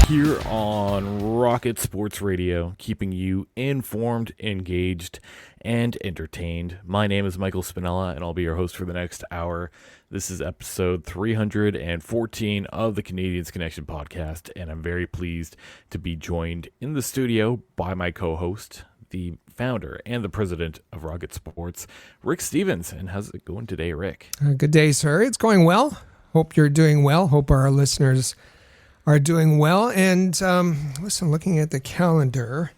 here on Rocket Sports Radio, keeping you informed, engaged, and entertained. My name is Michael Spinella, and I'll be your host for the next hour. This is episode 314 of the Canadiens Connection podcast, and I'm very pleased to be joined in the studio by my co-host, the founder and the president of Rocket Sports, Rick Stevens. And how's it going today, Rick? Good day, sir. It's going well. Hope you're doing well. Hope our listeners are doing well. And listen, looking at the calendar,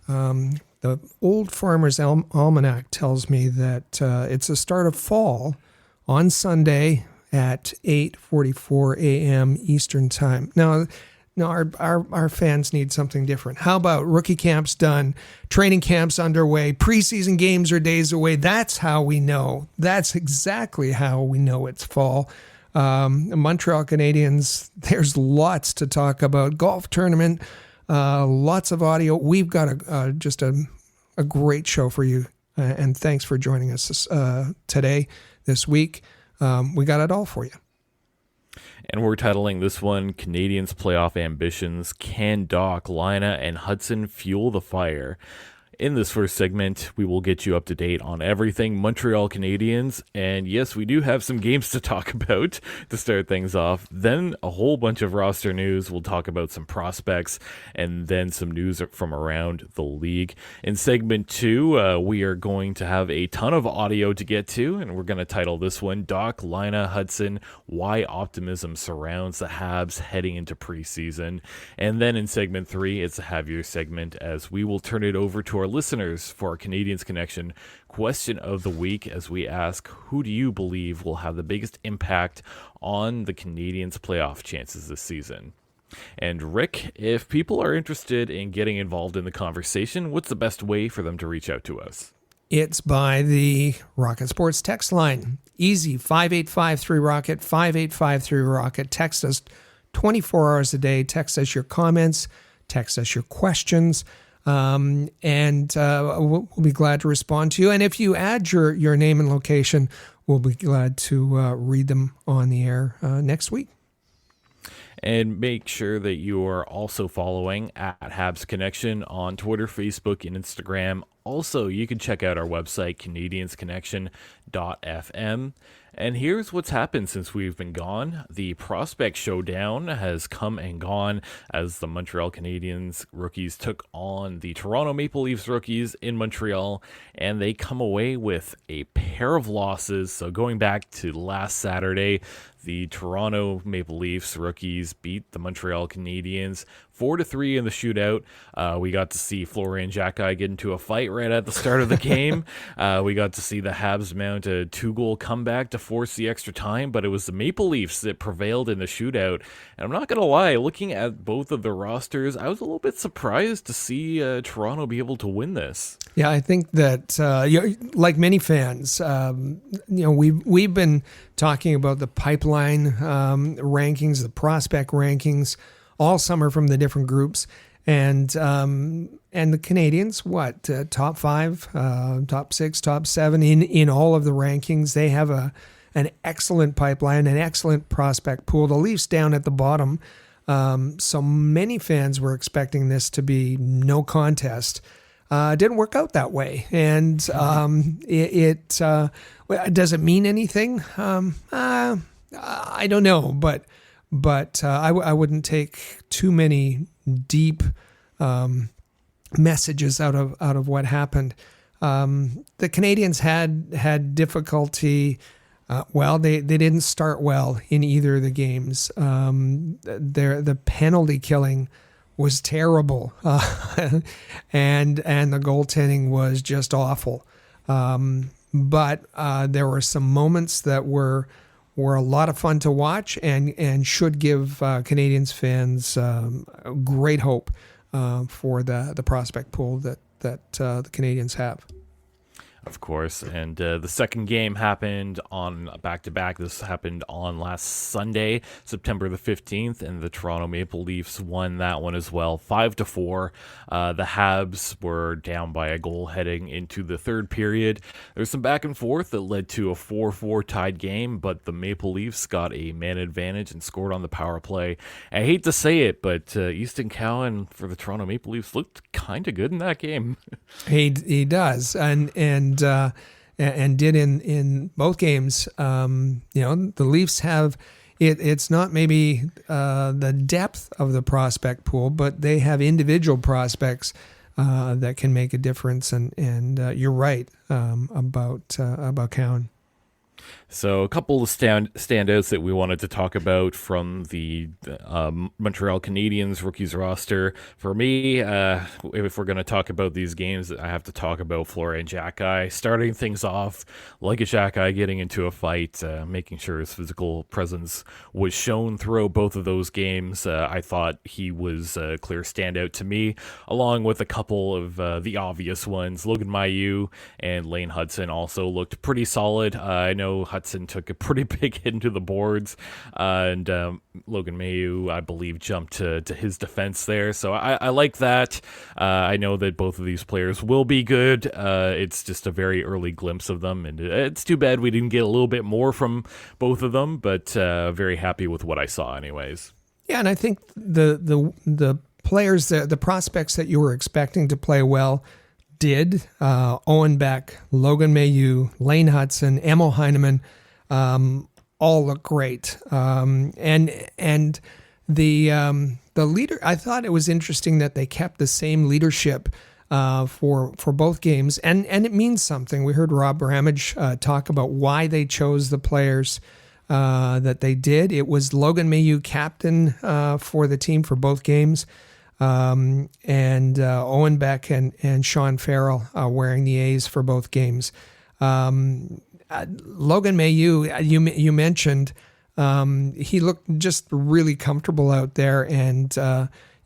the Old Farmer's Almanac tells me that it's the start of fall on Sunday at 8:44 a.m. Eastern Time. Now, our fans need something different. How about rookie camps done, training camps underway, preseason games are days away? That's how we know. That's exactly how we know it's fall. Montreal Canadiens, there's lots to talk about. Golf tournament, lots of audio. We've got just a great show for you, and thanks for joining us this week. We got it all for you. And we're titling this one, Canadiens Playoff Ambitions, Can Dach, Laine, and Hutson Fuel the Fire? In this first segment, we will get you up to date on everything Montreal Canadiens, and yes, we do have some games to talk about to start things off. Then a whole bunch of roster news. We'll talk about some prospects, and then some news from around the league. In segment 2, we are going to have a ton of audio to get to, and we're going to title this one, Dach, Laine, Hutson, Why Optimism Surrounds the Habs Heading into Preseason. And then in segment 3, it's a Have Your segment, as we will turn it over to our listeners for our Canadiens Connection question of the week, as we ask, who do you believe will have the biggest impact on the Canadiens' playoff chances this season? And Rick, if people are interested in getting involved in the conversation, what's the best way for them to reach out to us? It's by the Rocket Sports text line. Easy, 5853-ROCKET, 5853-ROCKET. Text us 24 hours a day. Text us your comments. Text us your questions. And we'll be glad to respond to you. And if you add your name and location, we'll be glad to read them on the air next week. And make sure that you are also following at Habs Connection on Twitter, Facebook, and Instagram. Also, you can check out our website, canadiensconnection.fm. And here's what's happened since we've been gone. The prospect showdown has come and gone as the Montreal Canadiens rookies took on the Toronto Maple Leafs rookies in Montreal, and they come away with a pair of losses. So going back to last Saturday, the Toronto Maple Leafs rookies beat the Montreal Canadiens 4-3 in the shootout. We got to see Florian Xhekaj get into a fight right at the start of the game. We got to see the Habs mount a 2-goal comeback to force the extra time, but it was the Maple Leafs that prevailed in the shootout. And I'm not going to lie, looking at both of the rosters, I was a little bit surprised to see Toronto be able to win this. Yeah, I think that, like many fans, we've been talking about the pipeline rankings, the prospect rankings, all summer from the different groups, and the Canadiens, top 5, top 6, top 7 in all of the rankings. They have an excellent pipeline, an excellent prospect pool. The Leafs down at the bottom, so many fans were expecting this to be no contest. It didn't work out that way, and does it mean anything? I don't know, but I wouldn't take too many deep messages out of what happened. The Canadiens had difficulty. They didn't start well in either of the games. The penalty killing was terrible, and the goaltending was just awful. But there were some moments that were a lot of fun to watch and should give Canadiens fans great hope for the prospect pool that the Canadiens have. Of course. And the second game happened on back-to-back. This happened on last Sunday, September the 15th, and the Toronto Maple Leafs won that one as well, 5-4. The Habs were down by a goal heading into the third period. There was some back and forth that led to a 4-4 tied game, but the Maple Leafs got a man advantage and scored on the power play. I hate to say it, but Easton Cowan for the Toronto Maple Leafs looked kind of good in that game. He does, and did in both games. The Leafs have it. It's not maybe the depth of the prospect pool, but they have individual prospects that can make a difference. And you're right about Cowan. So a couple of standouts that we wanted to talk about from the Montreal Canadiens rookies roster. For me, if we're going to talk about these games, I have to talk about Florian Xhekaj. Starting things off like a Xhekaj, getting into a fight, making sure his physical presence was shown throughout both of those games. I thought he was a clear standout to me, along with a couple of the obvious ones. Logan Mailloux and Laine Hutson also looked pretty solid. I know Hutson took a pretty big hit into the boards, and Logan Mailloux, I believe, jumped to his defense there. So I like that. I know that both of these players will be good. It's just a very early glimpse of them, and it's too bad we didn't get a little bit more from both of them, but very happy with what I saw anyways. Yeah, and I think the players, the prospects that you were expecting to play well did. Owen Beck, Logan Mailloux, Laine Hutson, Emil Heineman, all look great. And the leader, I thought it was interesting that they kept the same leadership for both games, and it means something. We heard Rob Ramage talk about why they chose the players that they did. It was Logan Mailloux captain for the team for both games. And Owen Beck and Sean Farrell wearing the A's for both games. Logan Mailloux, you mentioned, he looked just really comfortable out there. And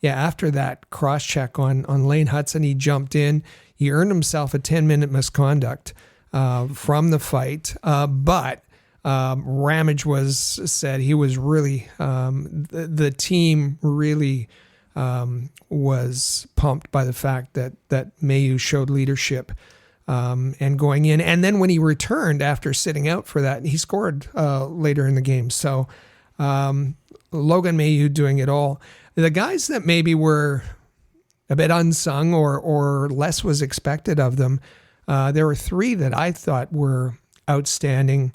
after that cross check on Laine Hutson, he jumped in. He earned himself a 10-minute misconduct from the fight, but Ramage said he was really the team really. Was pumped by the fact that Mailloux showed leadership and going in. And then when he returned after sitting out for that, he scored later in the game. So Logan Mailloux doing it all. The guys that maybe were a bit unsung or less was expected of them, there were three that I thought were outstanding.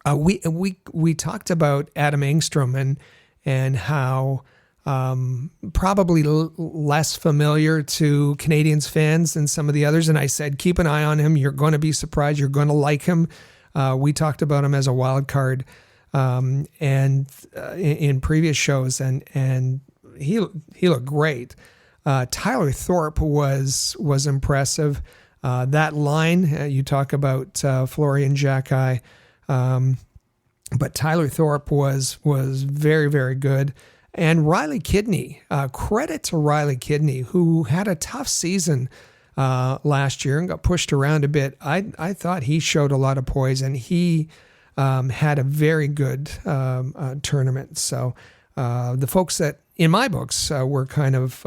We talked about Adam Engstrom and how probably less familiar to Canadiens fans than some of the others. And I said, keep an eye on him. You're going to be surprised. You're going to like him. We talked about him as a wild card and in previous shows, and he looked great. Tyler Thorpe was impressive. That line, you talk about Florian Xhekaj, but Tyler Thorpe was very, very good. And Riley Kidney, credit to Riley Kidney, who had a tough season last year and got pushed around a bit. I thought he showed a lot of poise, and he had a very good tournament. So the folks that, in my books, were kind of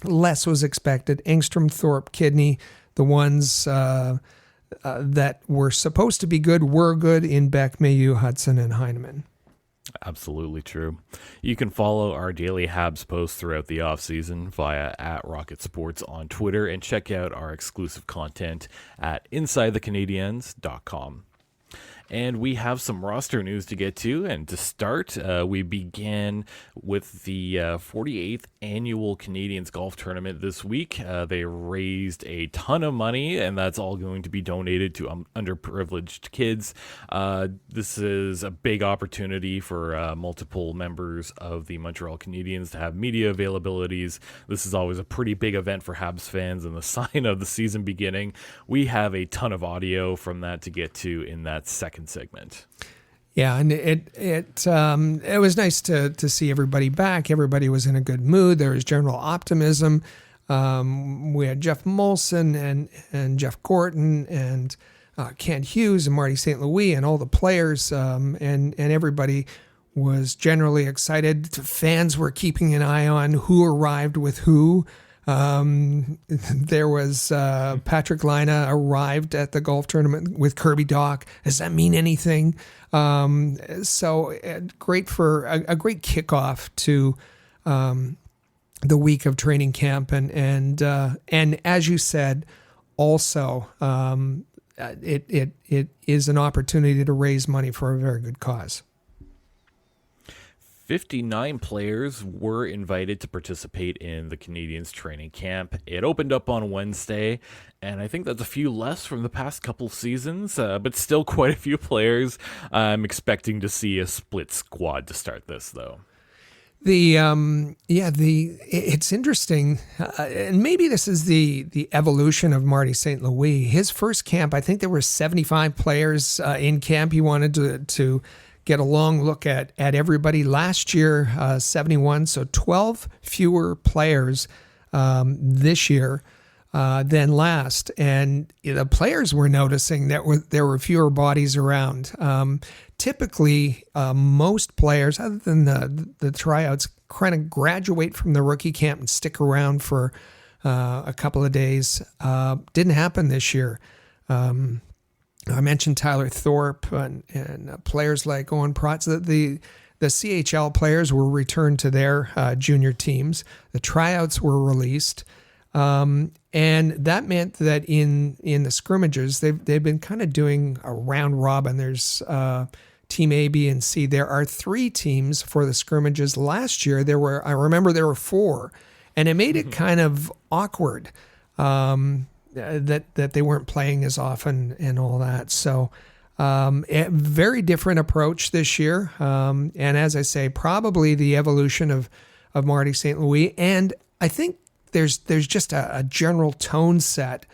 less was expected. Engstrom, Thorpe, Kidney, the ones that were supposed to be good were good in Beck, Mailloux, Hutson, and Heineman. Absolutely true. You can follow our daily Habs posts throughout the offseason via @Rocket Sports on Twitter, and check out our exclusive content at InsideTheCanadiens.com. And we have some roster news to get to. And to start, we began with the 48th annual Canadiens Golf Tournament this week. They raised a ton of money, and that's all going to be donated to underprivileged kids. This is a big opportunity for multiple members of the Montreal Canadiens to have media availabilities. This is always a pretty big event for Habs fans and the sign of the season beginning. We have a ton of audio from that to get to in that second segment. Yeah, and it was nice to see everybody back. Everybody was in a good mood. There was general optimism. We had Jeff Molson and Jeff Gorton and Kent Hughes and Marty St. Louis and all the players, and everybody was generally excited. Fans were keeping an eye on who arrived with who. There was Patrik Laine arrived at the golf tournament with Kirby Dach. Does that mean anything? So great for a great kickoff to the week of training camp, and as you said, also it is an opportunity to raise money for a very good cause. 59 players were invited to participate in the Canadiens training camp. It opened up on Wednesday, and I think that's a few less from the past couple seasons, but still quite a few players. I'm expecting to see a split squad to start this, though. It's interesting, and maybe this is the evolution of Marty St. Louis. His first camp, I think there were 75 players in camp. He wanted to get a long look at everybody. Last year, 71, so 12 fewer players this year than last. And the players were noticing that there were fewer bodies around. Typically, most players, other than the tryouts, kind of graduate from the rookie camp and stick around for a couple of days. Didn't happen this year. I mentioned Tyler Thorpe and players like Owen Protz. The CHL players were returned to their junior teams. The tryouts were released. And that meant that in the scrimmages, they've been kind of doing a round robin. There's Team A, B, and C. There are 3 teams for the scrimmages. Last year, I remember there were 4, and it made it kind of awkward that they weren't playing as often and all that. So a very different approach this year. And as I say, probably the evolution of Marty St. Louis. And I think there's just a general tone set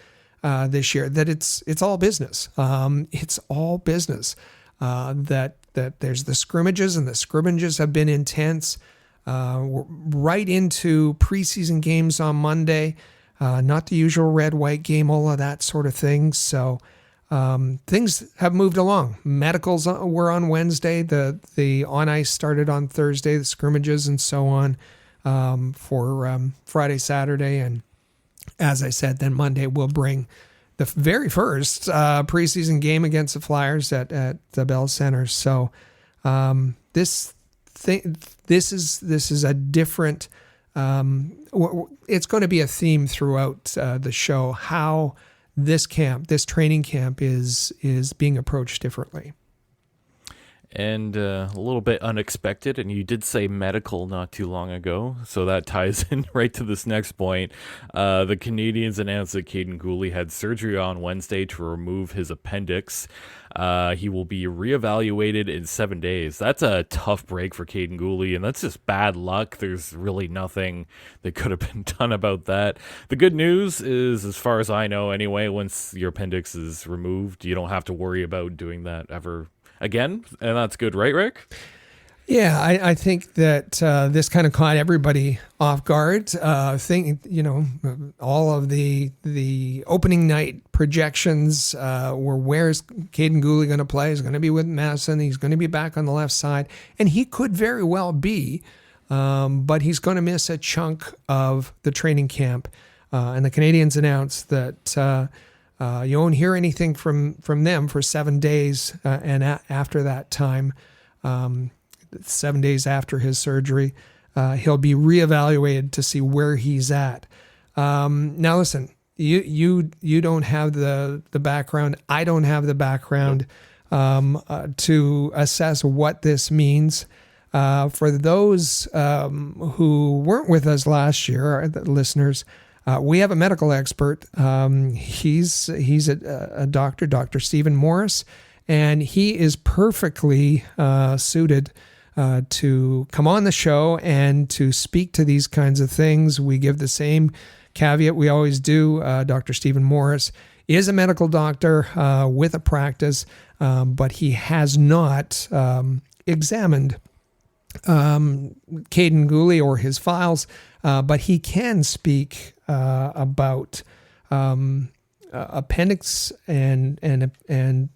this year that it's all business. It's all business. That there's the scrimmages, and the scrimmages have been intense. Right into preseason games on Monday. Not the usual red-white game, all of that sort of thing. So things have moved along. Medicals were on Wednesday. The on-ice started on Thursday, the scrimmages and so on for Friday, Saturday. And as I said, then Monday we'll bring the very first preseason game against the Flyers at the Bell Center. So this is a different... it's going to be a theme throughout the show, how this training camp is being approached differently. And a little bit unexpected, and you did say medical not too long ago, so that ties in right to this next point. The Canadiens announced that Kaiden Guhle had surgery on Wednesday to remove his appendix. He will be reevaluated in 7 days. That's a tough break for Kaiden Guhle, and that's just bad luck. There's really nothing that could have been done about that. The good news is, as far as I know anyway, once your appendix is removed, you don't have to worry about doing that ever again, and that's good, right, Rick? Yeah, I think that this kind of caught everybody off guard. All of the opening night projections were, where's Kaiden Guhle going to play? He's going to be with Madison. He's going to be back on the left side, and he could very well be, but he's going to miss a chunk of the training camp. And the Canadiens announced that you won't hear anything from them for 7 days, and after that time, 7 days after his surgery, he'll be reevaluated to see where he's at. Now, listen, you don't have the background. I don't have the background to assess what this means. For those who weren't with us last year, the listeners, we have a medical expert. He's a doctor, Dr. Stephen Morris, and he is perfectly suited to come on the show and to speak to these kinds of things. We give the same caveat we always do. Dr. Stephen Morris is a medical doctor with a practice, but he has not examined Kaiden Guhle or his files, but he can speak about appendix and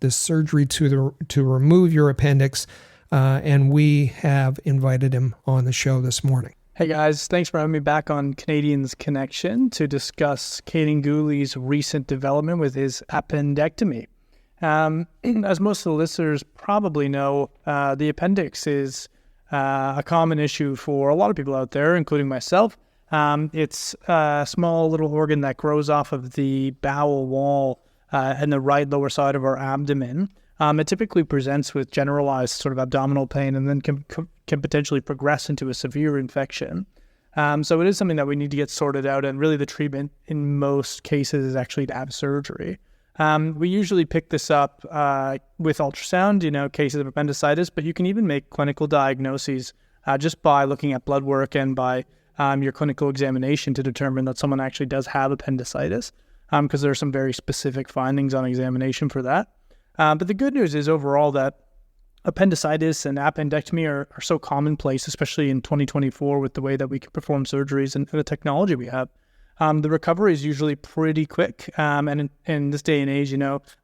the surgery to remove your appendix, and we have invited him on the show this morning. Hey guys, thanks for having me back on Canadiens Connection to discuss Kaiden Guhle's recent development with his appendectomy. As most of the listeners probably know, the appendix is a common issue for a lot of people out there, including myself. It's a small little organ that grows off of the bowel wall in the right lower side of our abdomen. It typically presents with generalized sort of abdominal pain and then can potentially progress into a severe infection. So it is something that we need to get sorted out, and really the treatment in most cases is actually to have surgery. We usually pick this up with ultrasound, cases of appendicitis, but you can even make clinical diagnoses just by looking at blood work and by your clinical examination to determine that someone actually does have appendicitis, because there are some very specific findings on examination for that. But the good news is overall that appendicitis and appendectomy are so commonplace, especially in 2024 with the way that we can perform surgeries and the technology we have. The recovery is usually pretty quick. And in this day and age,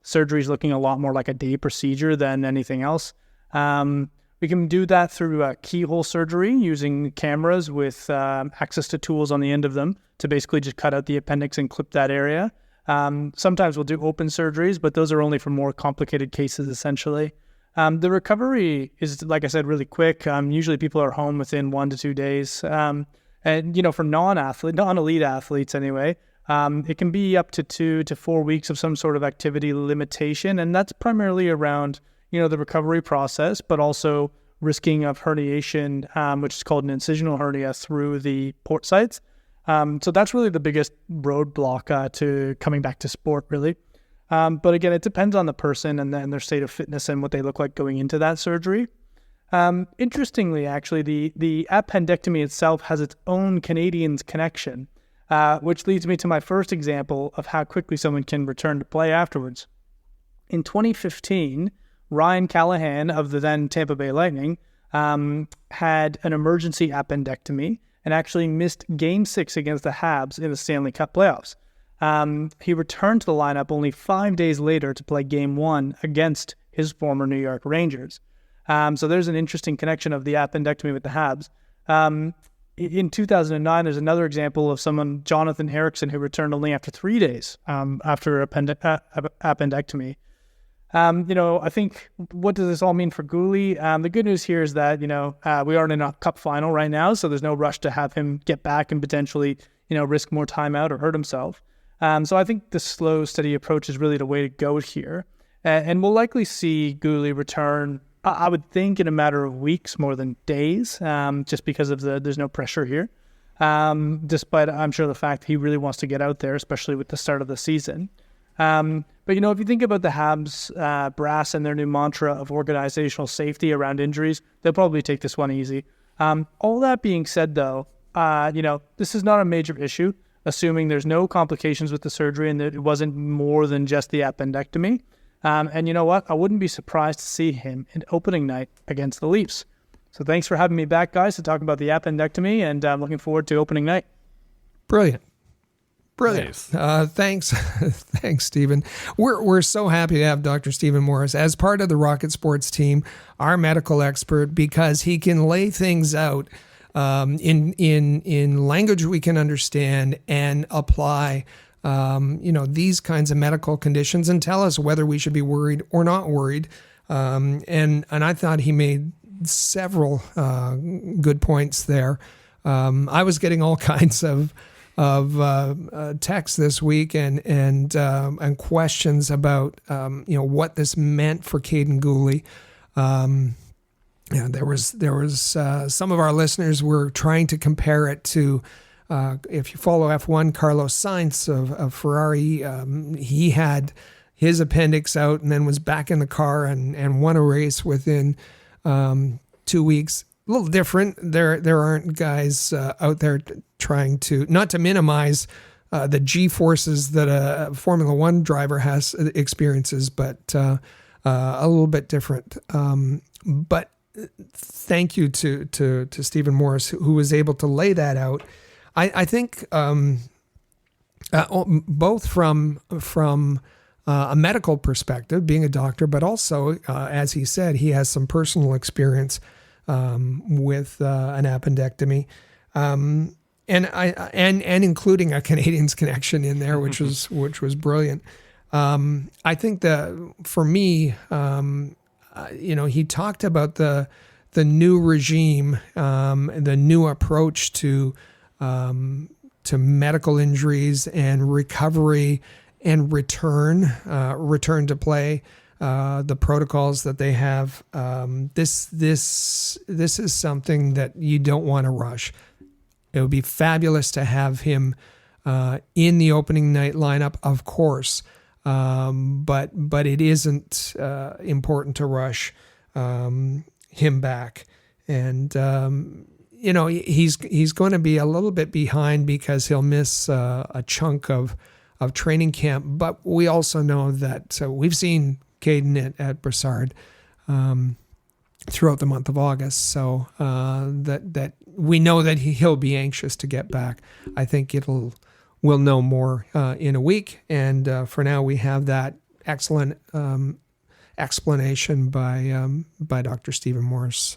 surgery is looking a lot more like a day procedure than anything else. We can do that through keyhole surgery using cameras with access to tools on the end of them to basically just cut out the appendix and clip that area. Sometimes we'll do open surgeries, but those are only for more complicated cases, essentially. The recovery is, like I said, really quick. Usually people are home within 1 to 2 days. And, for non-elite athletes anyway, it can be up to 2 to 4 weeks of some sort of activity limitation. And that's primarily around, the recovery process, but also risking of herniation, which is called an incisional hernia through the port sites. So that's really the biggest roadblock to coming back to sport, really. But again, it depends on the person and then their state of fitness and what they look like going into that surgery. Interestingly, actually, the appendectomy itself has its own Canadiens connection, which leads me to my first example of how quickly someone can return to play afterwards. In 2015, Ryan Callahan of the then Tampa Bay Lightning had an emergency appendectomy and actually missed Game 6 against the Habs in the Stanley Cup playoffs. He returned to the lineup only 5 days later to play Game 1 against his former New York Rangers. So there's an interesting connection of the appendectomy with the Habs. In 2009, there's another example of someone, Jonathan Erickson, who returned only after 3 days after appendectomy. I think, what does this all mean for Guhle? The good news here is that, we aren't in a cup final right now, so there's no rush to have him get back and potentially, risk more time out or hurt himself. So I think the slow, steady approach is really the way to go here. And we'll likely see Guhle return, I would think, in a matter of weeks more than days, just because of there's no pressure here. Despite, I'm sure, the fact that he really wants to get out there, especially with the start of the season. But, if you think about the Habs brass and their new mantra of organizational safety around injuries, they'll probably take this one easy. All that being said, though, this is not a major issue, assuming there's no complications with the surgery and that it wasn't more than just the appendectomy. And you know what? I wouldn't be surprised to see him in opening night against the Leafs. So thanks for having me back, guys, to talk about the appendectomy, and I'm looking forward to opening night. Brilliant. Nice. Thanks, Stephen. We're so happy to have Dr. Stephen Morris as part of the Rocket Sports team, our medical expert, because he can lay things out in language we can understand and apply, these kinds of medical conditions and tell us whether we should be worried or not worried. And I thought he made several good points there. I was getting all kinds of texts this week and questions about what this meant for Kaiden Guhle. There was some of our listeners were trying to compare it to if you follow F1, Carlos Sainz of Ferrari. He had his appendix out and then was back in the car and won a race within 2 weeks. A little different. There aren't guys out there trying to, not to minimize the G-forces that a Formula One driver experiences, but a little bit different. But thank you to Stephen Morris, who was able to lay that out. I think Both from a medical perspective, being a doctor, but also, as he said, he has some personal experience with an appendectomy, and including a Canadiens connection in there, which was brilliant. I think that for me, he talked about the new regime, the new approach to medical injuries and recovery and return to play, the protocols that they have. This is something that you don't want to rush. It would be fabulous to have him in the opening night lineup, of course, but it isn't important to rush him back. And he's going to be a little bit behind because he'll miss a chunk of training camp. But we also know that we've seen Kaiden at Brassard throughout the month of August, so that we know that he'll be anxious to get back. I think we'll know more in a week, and for now we have that excellent explanation by Dr. Stephen Morris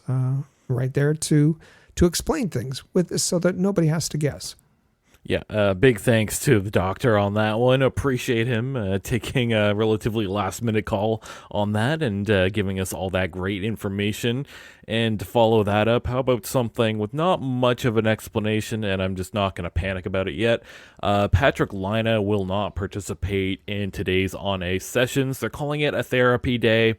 right there to explain things with this, so that nobody has to guess. Yeah, big thanks to the doctor on that one. Appreciate him taking a relatively last-minute call on that and giving us all that great information. And to follow that up, how about something with not much of an explanation, and I'm just not going to panic about it yet. Patrik Laine will not participate in today's On-A sessions. They're calling it a therapy day.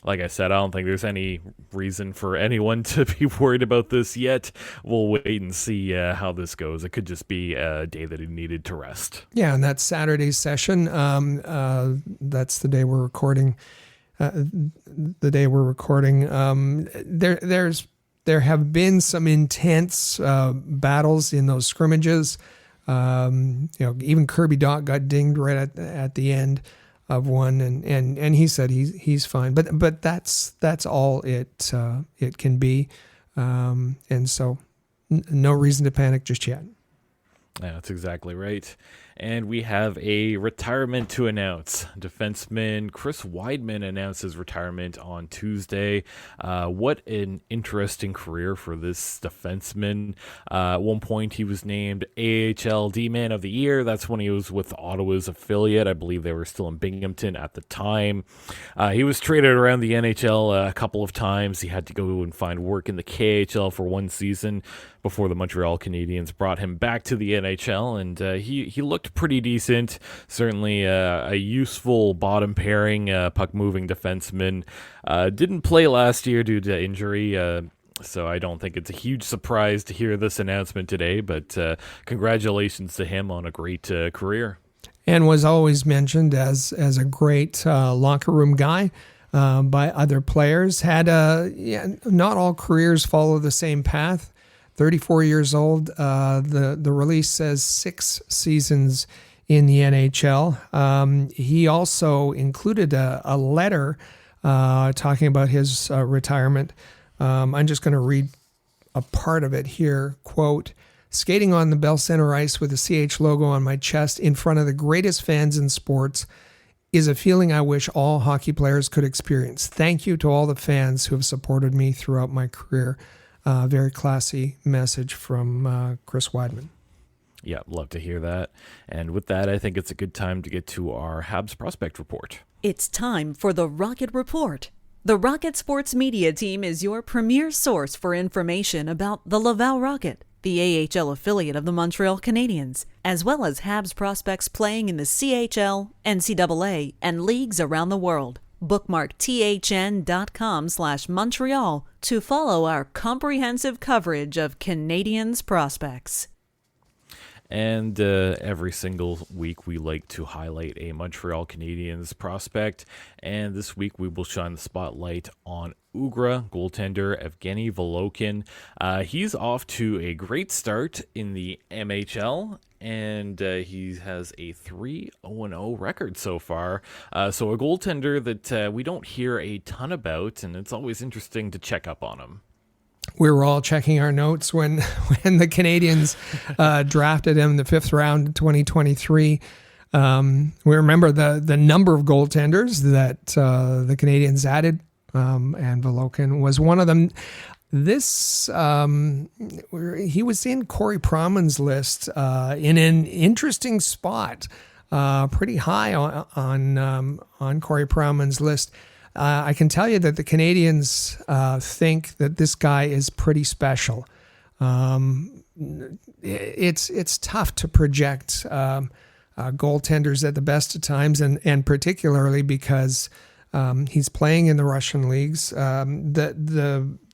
Like I said, I don't think there's any reason for anyone to be worried about this yet. We'll wait and see how this goes. It could just be a day that he needed to rest. Yeah, and that's Saturday's session. That's the day we're recording. There have been some intense battles in those scrimmages. Even Kirby Dach got dinged right at the end of one, and he said he's fine, but that's all it can be, and so no reason to panic just yet. Yeah, that's exactly right. And we have a retirement to announce. Defenseman Chris Wideman announced his retirement on Tuesday. What an interesting career for this defenseman. At one point, he was named AHL D-Man of the Year. That's when he was with Ottawa's affiliate. I believe they were still in Binghamton at the time. He was traded around the NHL a couple of times. He had to go and find work in the KHL for one season before the Montreal Canadiens brought him back to the NHL, and he looked pretty decent. Certainly a useful bottom pairing, puck-moving defenseman. Didn't play last year due to injury, so I don't think it's a huge surprise to hear this announcement today, but congratulations to him on a great career. And was always mentioned as a great locker room guy by other players. Not all careers follow the same path. 34 years old. The release says 6 seasons in the NHL. He also included a letter talking about his retirement. I'm just going to read a part of it here. Quote, "Skating on the Bell Center ice with the CH logo on my chest in front of the greatest fans in sports is a feeling I wish all hockey players could experience. Thank you to all the fans who have supported me throughout my career." Very classy message from Chris Wideman. Yeah, love to hear that. And with that, I think it's a good time to get to our Habs prospect report. It's time for the Rocket Report. The Rocket Sports Media Team is your premier source for information about the Laval Rocket, the AHL affiliate of the Montreal Canadiens, as well as Habs prospects playing in the CHL, NCAA, and leagues around the world. Bookmark thn.com/Montreal to follow our comprehensive coverage of Canadiens prospects. And every single week we like to highlight a Montreal Canadiens prospect. And this week we will shine the spotlight on Ugra goaltender Evgeny Volokin. He's off to a great start in the MHL, and he has a 3-0-0 record so far. So a goaltender that we don't hear a ton about, and it's always interesting to check up on him. we were all checking our notes when the Canadiens drafted him in the 5th round in 2023. We remember the number of goaltenders that the Canadiens added, and Volokin was one of them. This he was in Corey Proman's list in an interesting spot, pretty high on Corey Proman's list. I can tell you that the Canadiens think that this guy is pretty special. It's tough to project goaltenders at the best of times, and particularly because he's playing in the Russian leagues.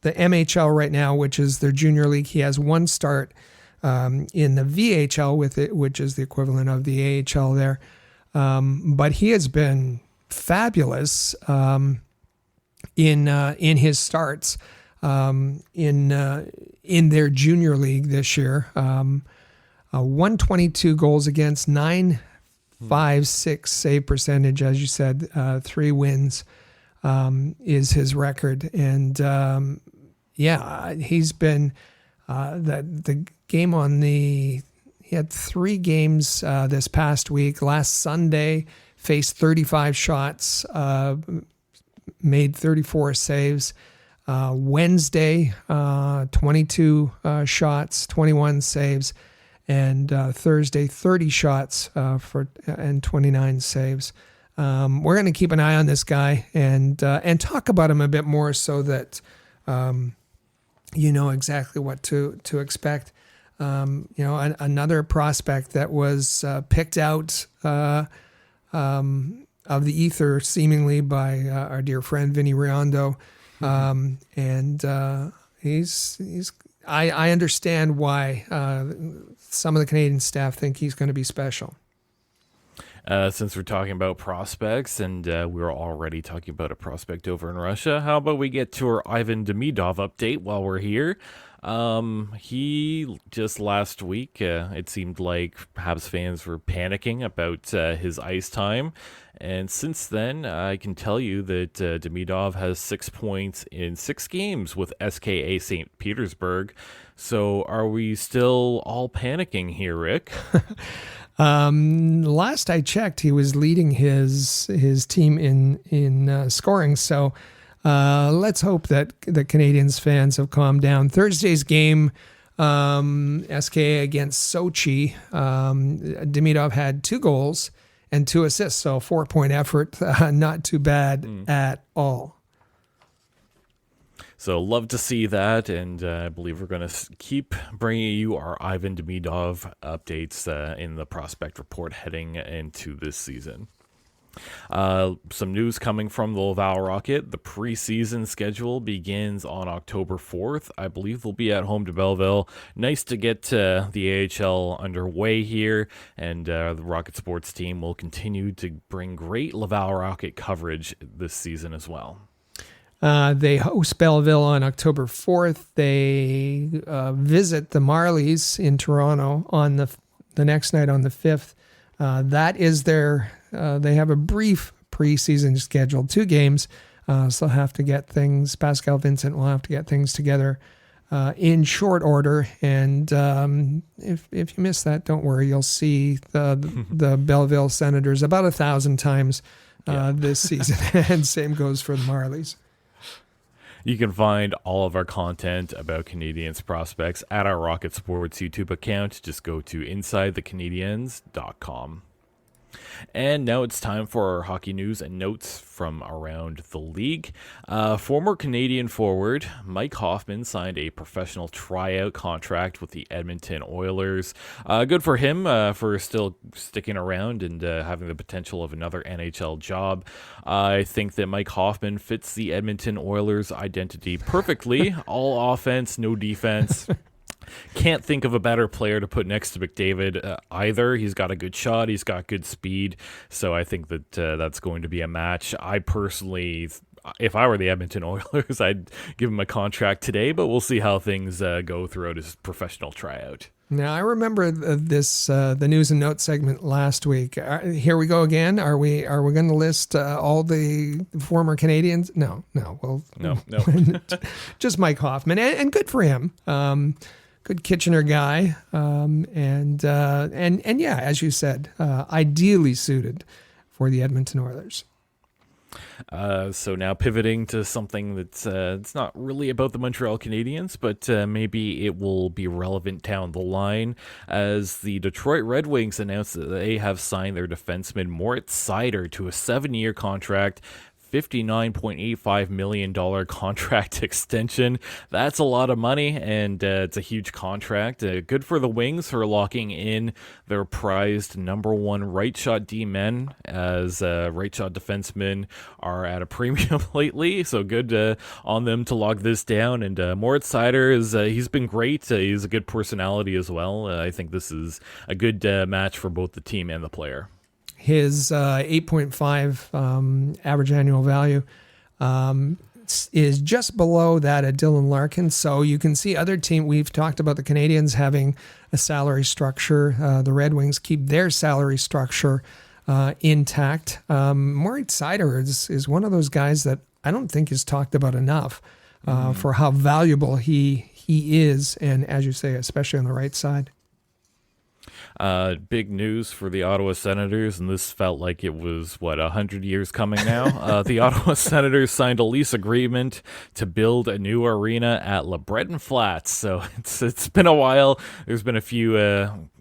The MHL right now, which is their junior league, he has one start in the VHL with it, which is the equivalent of the AHL there. But he has been fabulous in his starts in their junior league this year. 122 goals against, 9.56 save percentage, as you said, 3 wins is his record. And he's been the game on he had 3 games this past week. Last Sunday, faced 35 shots, made 34 saves. Wednesday, 22 shots, 21 saves. And Thursday, 30 shots and 29 saves. We're going to keep an eye on this guy and talk about him a bit more so that you know exactly what to expect. Another prospect that was picked out of the ether seemingly by our dear friend Vinny Riondo, and he's. I understand why some of the Canadian staff think he's going to be special. Since we're talking about prospects, and we're already talking about a prospect over in Russia, how about we get to our Ivan Demidov update while we're here? He just last week, it seemed like Habs fans were panicking about his ice time. And since then, I can tell you that Demidov has 6 points in 6 games with SKA St. Petersburg. So are we still all panicking here, Rick? Last I checked, he was leading his team in scoring. So let's hope that the Canadiens fans have calmed down. Thursday's game, SKA against Sochi, Demidov had 2 goals and 2 assists, so 4-point effort, not too bad at all. So love to see that, and I believe we're going to keep bringing you our Ivan Demidov updates in the prospect report heading into this season. Some news coming from the Laval Rocket. The preseason schedule begins on October 4th. I believe they'll be at home to Belleville. Nice to get the AHL underway here, and the Rocket Sports team will continue to bring great Laval Rocket coverage this season as well. They host Belleville on October 4th. They visit the Marlies in Toronto on the next night on the 5th. That is they have a brief preseason schedule, 2 games. So they'll have to get things, Pascal Vincent will have to get things together in short order. And if you miss that, don't worry. You'll see the Belleville Senators about 1,000 times this season. And same goes for the Marlies. You can find all of our content about Canadiens prospects at our Rocket Sports YouTube account. Just go to InsideTheCanadiens.com. And now it's time for our hockey news and notes from around the league. Former Canadian forward Mike Hoffman signed a professional tryout contract with the Edmonton Oilers. Good for him for still sticking around and having the potential of another NHL job. I think that Mike Hoffman fits the Edmonton Oilers identity perfectly. All offense, no defense. Can't think of a better player to put next to McDavid either. He's got a good shot. He's got good speed. So I think that that's going to be a match. I personally if I were the Edmonton Oilers, I'd give him a contract today, but we'll see how things go throughout his professional tryout. Now, I remember the news and notes segment last week. Here we go again. Are we going to list all the former Canadians? No. Well, no. Just Mike Hoffman, and good for him. Good Kitchener guy, and yeah, as you said, ideally suited for the Edmonton Oilers. So now pivoting to something that's it's not really about the Montreal Canadiens, but maybe it will be relevant down the line, as the Detroit Red Wings announced that they have signed their defenseman Moritz Seider to a 7-year contract, $59.85 million contract extension. That's a lot of money, and it's a huge contract. Good for the Wings for locking in their prized number one right shot D-men, as right shot defensemen are at a premium lately. So good on them to lock this down. And Moritz Seider he's been great. He's a good personality as well. I think this is a good match for both the team and the player. His 8.5 average annual value is just below that of Dylan Larkin. So you can see other team. We've talked about the Canadiens having a salary structure. The Red Wings keep their salary structure intact. Moritz Seider is one of those guys that I don't think is talked about enough for how valuable he is, and as you say, especially on the right side. Big news for the Ottawa Senators, and this felt like it was, 100 years coming now? The Ottawa Senators signed a lease agreement to build a new arena at LeBreton Flats. So it's been a while. There's been a few...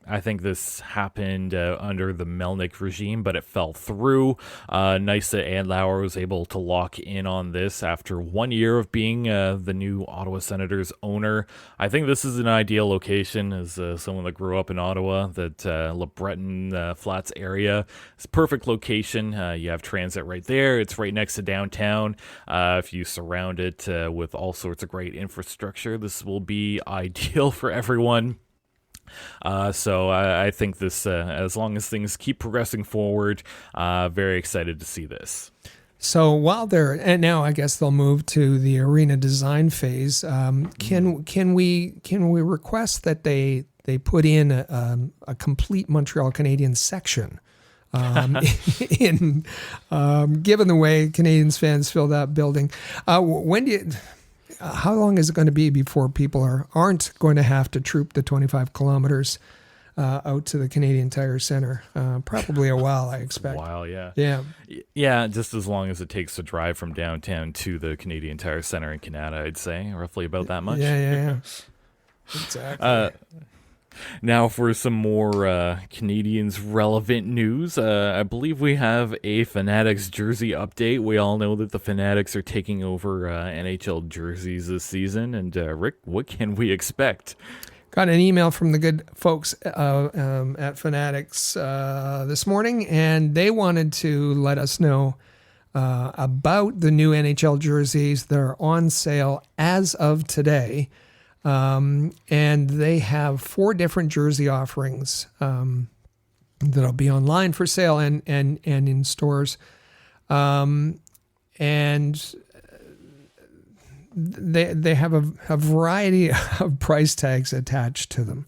I think this happened under the Melnyk regime, but it fell through. Nice that Andlauer was able to lock in on this after 1 year of being the new Ottawa Senators owner. I think this is an ideal location as someone that grew up in Ottawa, that LeBreton Flats area is a perfect location. You have transit right there. It's right next to downtown. If you surround it with all sorts of great infrastructure, this will be ideal for everyone. So I think this, as long as things keep progressing forward, very excited to see this. So and now I guess they'll move to the arena design phase. Can we request that they put in a complete Montreal Canadiens section? Given the way Canadiens fans fill that building, how long is it going to be before people aren't going to have to troop the 25 kilometers out to the Canadian Tire Center? Probably a while, I expect. A while, yeah. Yeah, just as long as it takes to drive from downtown to the Canadian Tire Center in Canada, I'd say, roughly about that much. Yeah. Exactly. Now for some more Canadiens relevant news. I believe we have a Fanatics jersey update. We all know that the Fanatics are taking over NHL jerseys this season. And Rick, what can we expect? Got an email from the good folks at Fanatics this morning, and they wanted to let us know about the new NHL jerseys. They're on sale as of today. And they have 4 different jersey offerings that'll be online for sale and in stores. And they have a variety of price tags attached to them.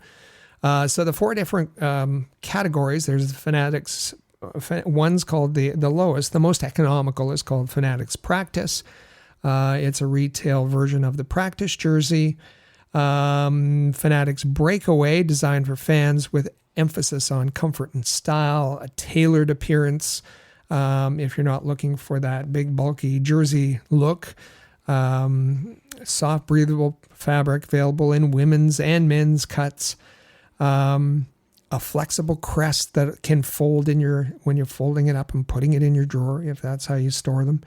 So the 4 different categories, there's the Fanatics. One's called the lowest, the most economical is called Fanatics Practice. It's a retail version of the practice jersey. Fanatics Breakaway, designed for fans with emphasis on comfort and style, a tailored appearance. If you're not looking for that big bulky jersey look, soft breathable fabric available in women's and men's cuts. A flexible crest that can fold when you're folding it up and putting it in your drawer, if that's how you store them.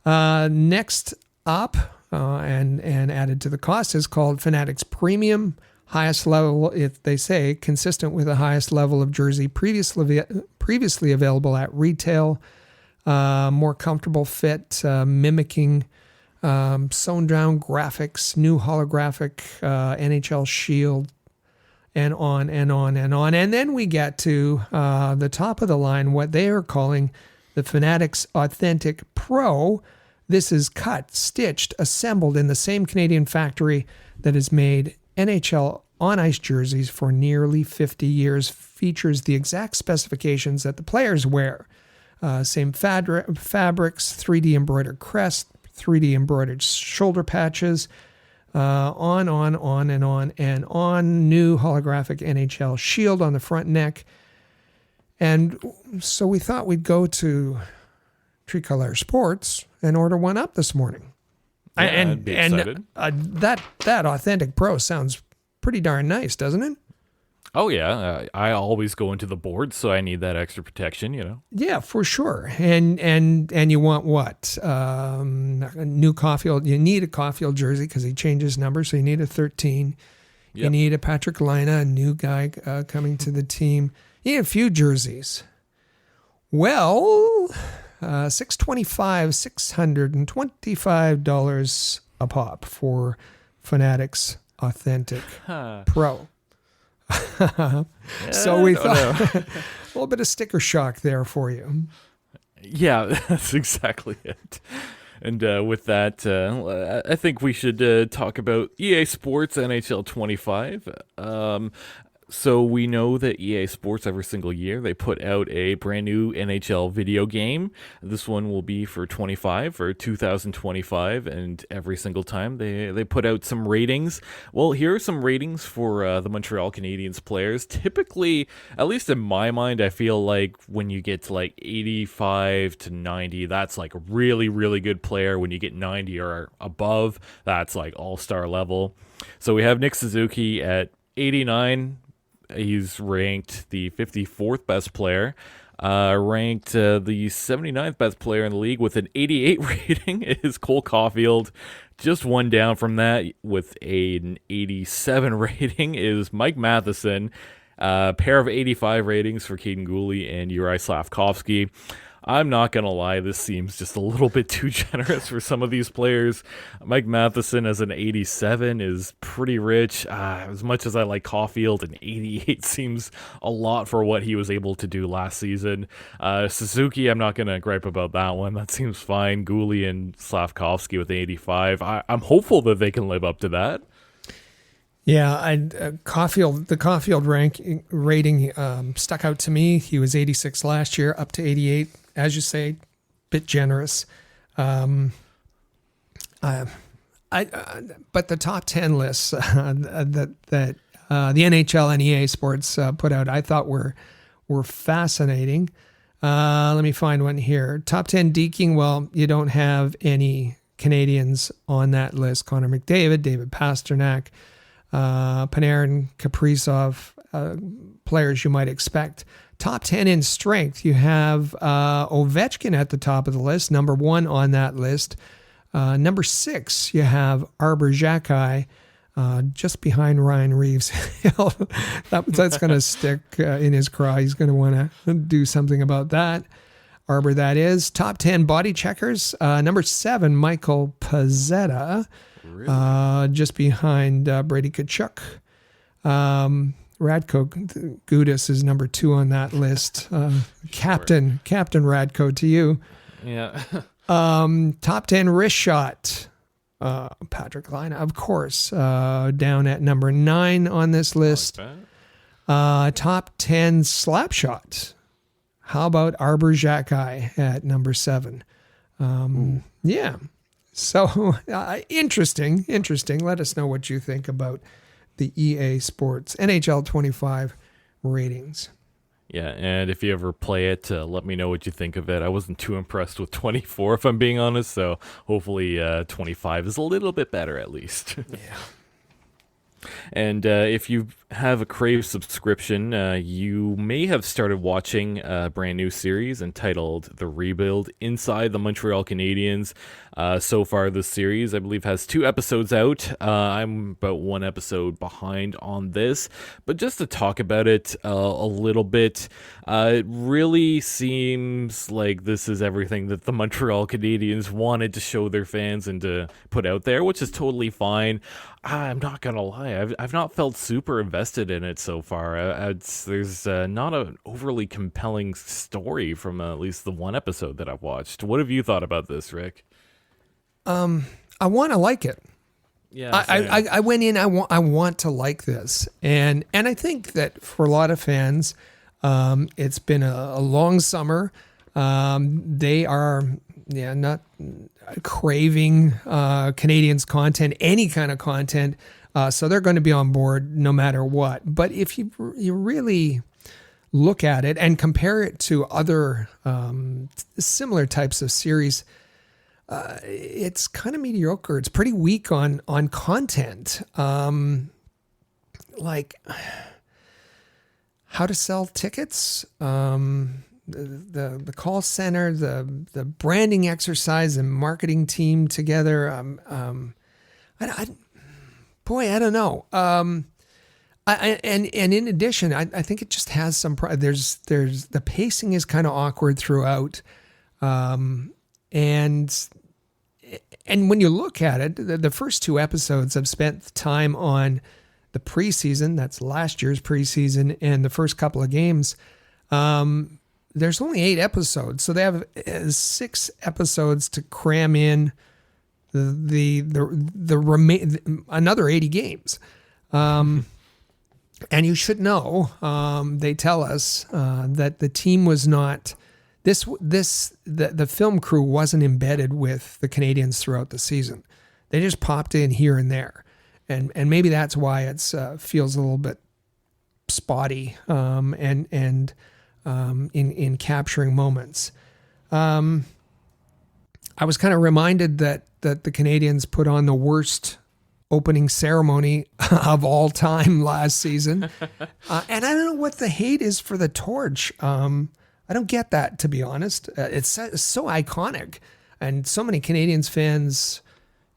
Next up, and added to the cost, is called Fanatics Premium, highest level, if they say, consistent with the highest level of jersey previously available at retail. More comfortable fit, mimicking sewn down graphics, new holographic NHL shield, and on and on and on. And then we get to the top of the line, what they are calling the Fanatics Authentic Pro. This is cut, stitched, assembled in the same Canadian factory that has made NHL on-ice jerseys for nearly 50 years. Features the exact specifications that the players wear. Same fabrics, 3D embroidered crest, 3D embroidered shoulder patches, on, and on. New holographic NHL shield on the front neck. And so we thought we'd go to Tricolor Sports and order one up this morning. Yeah, I'd be excited. That Authentic Pro sounds pretty darn nice, doesn't it? Oh, yeah. I always go into the board, so I need that extra protection, you know? Yeah, for sure. And you want what? A new Caulfield. You need a Caulfield jersey because he changes numbers, so you need a 13. Yep. You need a Patrik Laine, a new guy coming to the team. You need a few jerseys. Well, $625 a pop for Fanatics Authentic Pro. So we thought a little bit of sticker shock there for you. Yeah, that's exactly it. And with that, I think we should talk about EA Sports NHL 25. So we know that EA Sports every single year, they put out a brand new NHL video game. This one will be for 25 or 2025, and every single time they put out some ratings. Well, here are some ratings for the Montreal Canadiens players. Typically, at least in my mind, I feel like when you get to like 85 to 90, that's like a really, really good player. When you get 90 or above, that's like all-star level. So we have Nick Suzuki at 89. He's ranked the 54th best player, ranked the 79th best player in the league with an 88 rating is Cole Caulfield. Just one down from that with an 87 rating is Mike Matheson. Pair of 85 ratings for Kaiden Guhle and Juraj Slafkovsky. I'm not going to lie, this seems just a little bit too generous for some of these players. Mike Matheson as an 87 is pretty rich. As much as I like Caulfield, an 88 seems a lot for what he was able to do last season. Suzuki, I'm not going to gripe about that one. That seems fine. Guhle and Slafkovsky with 85. I'm hopeful that they can live up to that. Yeah, the Caulfield rating stuck out to me. He was 86 last year, up to 88. As you say, bit generous. But the top 10 lists that the NHL and EA Sports put out, I thought were fascinating. Let me find one here. Top 10 deking. Well, you don't have any Canadians on that list. Connor McDavid, David Pastrnak, Panarin, Kaprizov, players you might expect. Top 10 in strength, you have Ovechkin at the top of the list, number 1 on that list. Number 6, you have Arbor Xhekaj, just behind Ryan Reeves. That's going to stick in his craw. He's going to want to do something about that. Arbor, that is. Top 10 body checkers, number 7, Michael Pezzetta. Really? Just behind Brady Tkachuk. Radko Gudas is number 2 on that list. Captain Radko, to you. Yeah. Top 10 wrist shot. Patrik Laine, of course, down at number 9 on this list. Top 10 slap shot. How about Arbor Xhekaj at number 7? Yeah. So interesting. Let us know what you think about the EA Sports NHL 25 ratings. Yeah, and if you ever play it, let me know what you think of it. I wasn't too impressed with 24, if I'm being honest, so hopefully 25 is a little bit better at least. Yeah. And if you have a Crave subscription, you may have started watching a brand new series entitled The Rebuild Inside the Montreal Canadiens. So far, this series, I believe, has 2 episodes out. I'm about 1 episode behind on this. But just to talk about it a little bit, it really seems like this is everything that the Montreal Canadiens wanted to show their fans and to put out there, which is totally fine. I'm not going to lie. I've not felt super invested in it so far. There's not an overly compelling story from at least the 1 episode that I've watched. What have you thought about this, Rick? I want to like it. Yeah, I went in. I want to like this, and I think that for a lot of fans, it's been a long summer. They are not craving Canadiens content, any kind of content. So they're going to be on board no matter what. But if you really look at it and compare it to other similar types of series, it's kind of mediocre. It's pretty weak on content. Like how to sell tickets, the call center, the branding exercise and marketing team together. I don't know. And in addition, I think it just has some. There's the pacing is kind of awkward throughout, and when you look at it, the first two episodes have spent time on the preseason. That's last year's preseason, and the first couple of games. There's only 8 episodes, so they have 6 episodes to cram in another 80 games. And you should know, they tell us that the team was not the film crew wasn't embedded with the Canadiens throughout the season. They just popped in here and there, and maybe that's why it's feels a little bit spotty in capturing moments. I was kind of reminded that the Canadiens put on the worst opening ceremony of all time last season. And I don't know what the hate is for the torch. I don't get that, to be honest. It's so iconic, and so many Canadiens fans,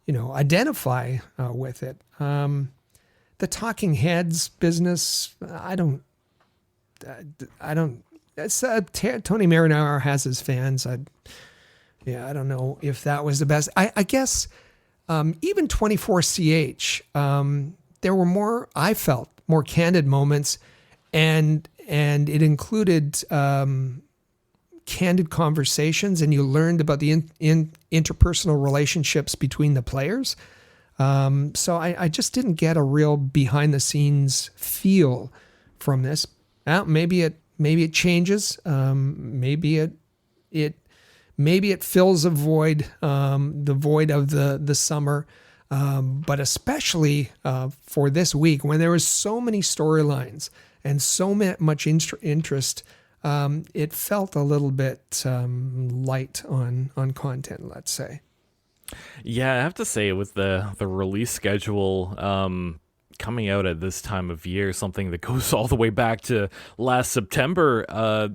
identify with it. The talking heads business, I don't. It's Tony Marinaro has his fans. I don't know if that was the best. I guess even 24CH, there were I felt more candid moments, and it included candid conversations, and you learned about the interpersonal relationships between the players. So I just didn't get a real behind the scenes feel from this. Maybe it changes. Maybe it fills a void, the void of the summer. But especially for this week, when there was so many storylines and so much interest, it felt a little bit light on content, let's say. Yeah, I have to say, with the release schedule coming out at this time of year, something that goes all the way back to last September, I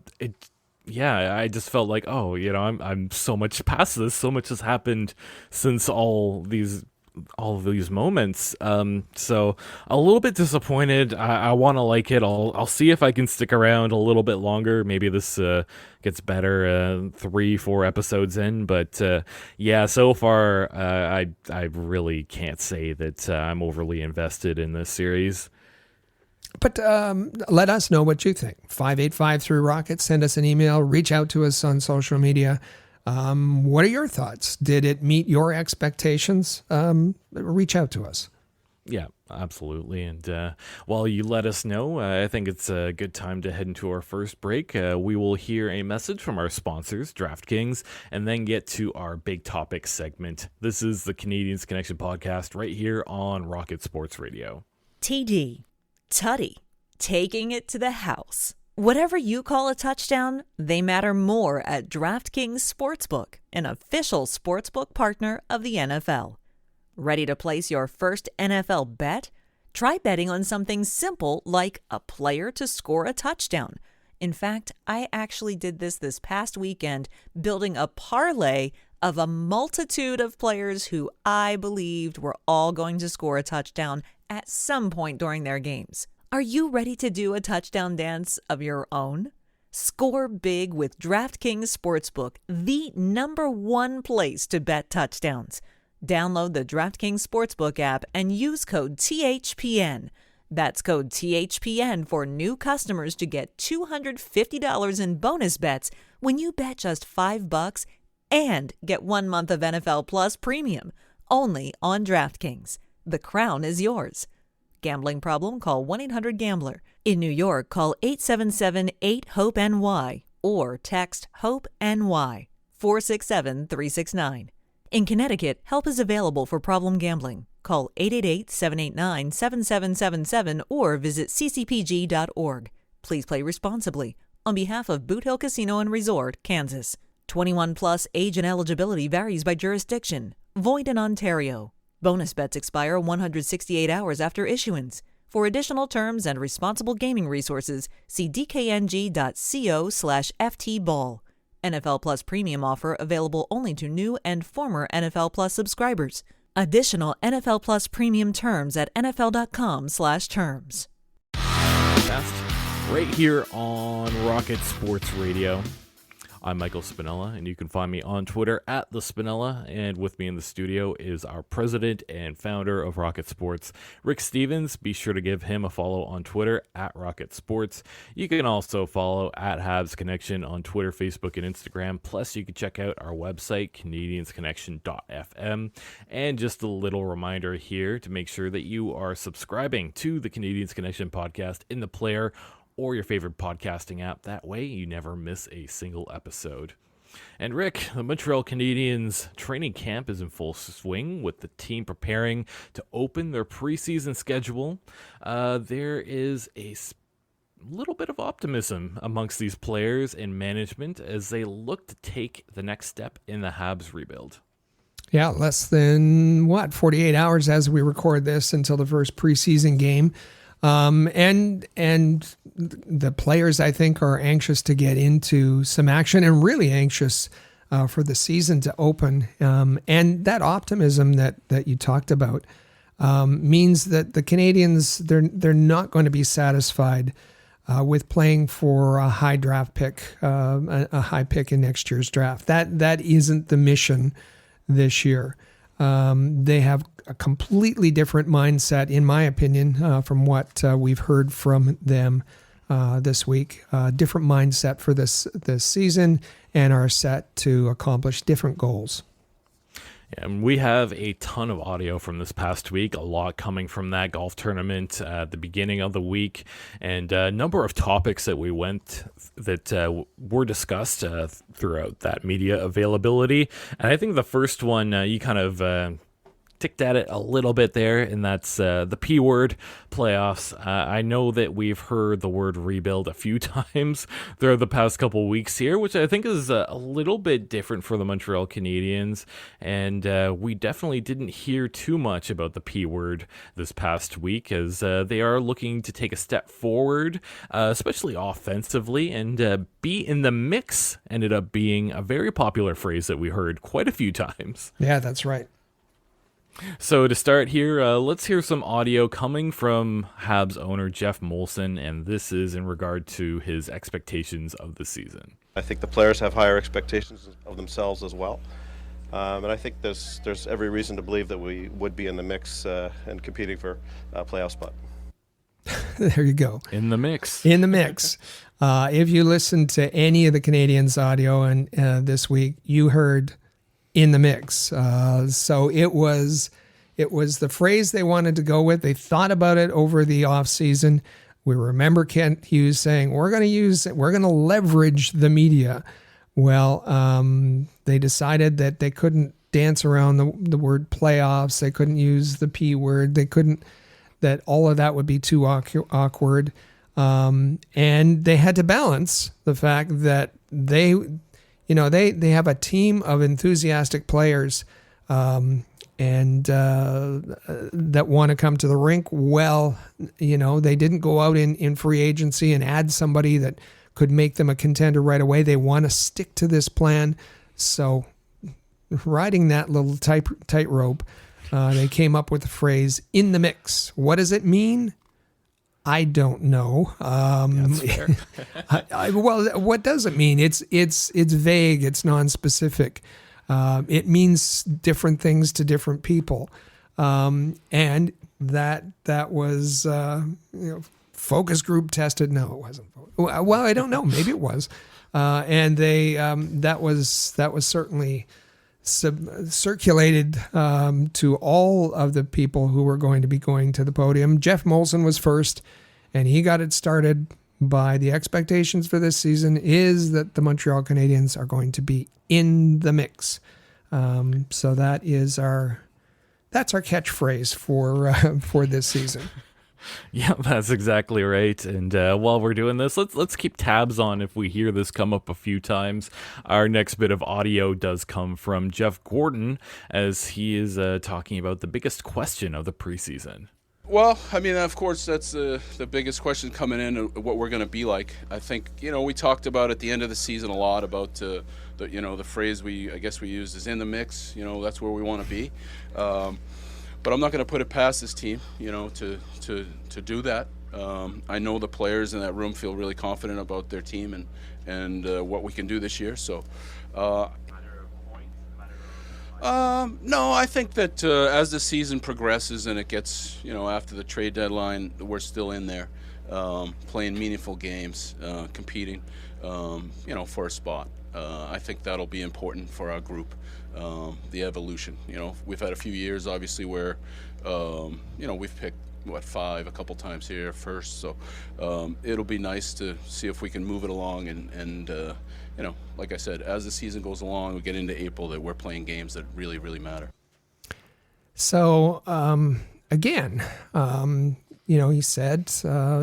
just felt like, I'm so much past this. So much has happened since all of these moments. So a little bit disappointed. I want to like it. I'll see if I can stick around a little bit longer. Maybe this gets better 3-4 episodes in. But so far I really can't say that I'm overly invested in this series. But let us know what you think. 585-3-ROCKET. Send us an email. Reach out to us on social media. What are your thoughts? Did it meet your expectations? Reach out to us. Yeah, absolutely. And while you let us know, I think it's a good time to head into our first break. We will hear a message from our sponsors, DraftKings, and then get to our big topic segment. This is the Canadiens Connection podcast right here on Rocket Sports Radio. TD, Tutty, taking it to the house. Whatever you call a touchdown, they matter more at DraftKings Sportsbook, an official sportsbook partner of the NFL. Ready to place your first NFL bet? Try betting on something simple like a player to score a touchdown. In fact, I actually did this past weekend, building a parlay of a multitude of players who I believed were all going to score a touchdown at some point during their games. Are you ready to do a touchdown dance of your own? Score big with DraftKings Sportsbook, the #1 place to bet touchdowns. Download the DraftKings Sportsbook app and use code THPN. That's code THPN for new customers to get $250 in bonus bets when you bet just $5 And get 1 month of NFL Plus Premium, only on DraftKings. The crown is yours. Gambling problem? Call 1-800-GAMBLER. In New York, call 877-8-HOPE-NY or text HOPE-NY 467-369. In Connecticut, help is available for problem gambling. Call 888-789-7777 or visit ccpg.org. Please play responsibly. On behalf of Boot Hill Casino and Resort, Kansas. 21 plus age and eligibility varies by jurisdiction. Void in Ontario. Bonus bets expire 168 hours after issuance. For additional terms and responsible gaming resources, see dkng.co/ftball. NFL Plus Premium offer available only to new and former NFL Plus subscribers. Additional NFL Plus Premium terms at nfl.com/terms. Podcast right here on Rocket Sports Radio. I'm Michael Spinella, and you can find me on Twitter at The Spinella, and with me in the studio is our president and founder of Rocket Sports, Rick Stevens. Be sure to give him a follow on Twitter at Rocket Sports. You can also follow at Habs Connection on Twitter, Facebook, and Instagram. Plus, you can check out our website, CanadiansConnection.fm. And just a little reminder here to make sure that you are subscribing to the Canadians Connection podcast in the player or your favorite podcasting app. That way you never miss a single episode. And Rick, the Montreal Canadiens training camp is in full swing with the team preparing to open their preseason schedule. There is a little bit of optimism amongst these players and management as they look to take the next step in the Habs rebuild. Yeah, less than 48 hours as we record this until the first preseason game. And the players, I think, are anxious to get into some action and really anxious for the season to open. And that optimism that you talked about means that the Canadiens, they're not going to be satisfied with playing for a high draft pick, a high pick in next year's draft. That isn't the mission this year. They have a completely different mindset, in my opinion, from what we've heard from them this week. Different mindset for this season, and are set to accomplish different goals. And we have a ton of audio from this past week, a lot coming from that golf tournament at the beginning of the week, and a number of topics that were discussed throughout that media availability. And I think the first one, you kind of ticked at it a little bit there, and that's the P word, playoffs. I know that we've heard the word rebuild a few times throughout the past couple weeks here, which I think is a little bit different for the Montreal Canadiens, and we definitely didn't hear too much about the P word this past week, as they are looking to take a step forward, especially offensively, and be in the mix ended up being a very popular phrase that we heard quite a few times. Yeah, that's right. So to start here, let's hear some audio coming from Habs owner Jeff Molson, and this is in regard to his expectations of the season. I think the players have higher expectations of themselves as well, and I think there's every reason to believe that we would be in the mix and competing for a playoff spot. There you go. In the mix. In the mix. If you listened to any of the Canadiens audio and this week, you heard in the mix. So it was the phrase they wanted to go with. They thought about it over the off season. We remember Kent Hughes saying, we're going to leverage the media. Well, they decided that they couldn't dance around the word playoffs. They couldn't use the P word. That all of that would be too awkward. And they had to balance the fact that they have a team of enthusiastic players that want to come to the rink. Well, they didn't go out in free agency and add somebody that could make them a contender right away. They want to stick to this plan. So riding that little tightrope, they came up with the phrase "in the mix." What does it mean? I don't know. That's fair. Well, what does it mean? It's vague. It's nonspecific. It means different things to different people, and that was focus group tested. No, it wasn't. Well, I don't know. Maybe it was. And they that was certainly circulated to all of the people who were going to be going to the podium. Jeff Molson was first, and he got it started by the expectations for this season is that the Montreal Canadiens are going to be in the mix. So that's our catchphrase for this season. Yeah, that's exactly right. And while we're doing this, let's keep tabs on if we hear this come up a few times. Our next bit of audio does come from Jeff Gordon as he is talking about the biggest question of the preseason. Well, I mean, of course, that's the biggest question coming in, what we're going to be like. I think, we talked about at the end of the season a lot about the phrase we used is in the mix. That's where we want to be. But I'm not going to put it past this team, to do that. I know the players in that room feel really confident about their team and what we can do this year. So, no, I think that as the season progresses and it gets, after the trade deadline, we're still in there, playing meaningful games, competing, for a spot. I think that'll be important for our group, the evolution. We've had a few years, obviously, where, we've picked, 5 a couple times here first. So it'll be nice to see if we can move it along and like I said, as the season goes along, we get into April, that we're playing games that really, really matter. So, again, he said,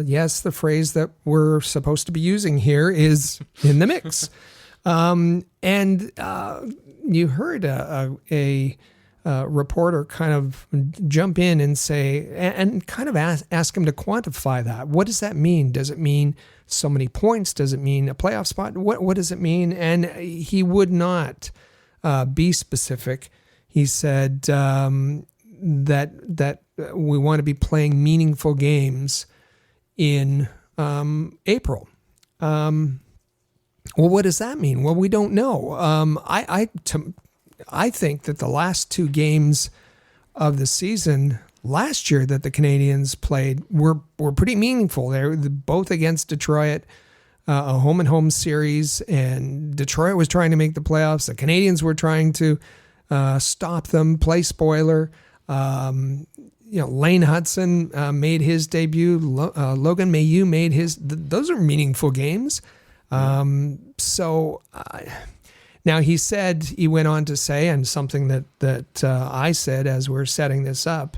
yes, the phrase that we're supposed to be using here is in the mix. And you heard a reporter kind of jump in and say, and kind of ask him to quantify that. What does that mean? Does it mean so many points? Does it mean a playoff spot? What does it mean? And he would not be specific. He said that we want to be playing meaningful games in April. Well, what does that mean? Well, we don't know. I think that the last 2 games of the season last year that the Canadiens played were pretty meaningful. They were both against Detroit, a home-and-home series, and Detroit was trying to make the playoffs. The Canadiens were trying to stop them, play spoiler. Laine Hutson made his debut. Logan Mailloux made his. Those are meaningful games. Now he said, he went on to say, and something that I said as we're setting this up,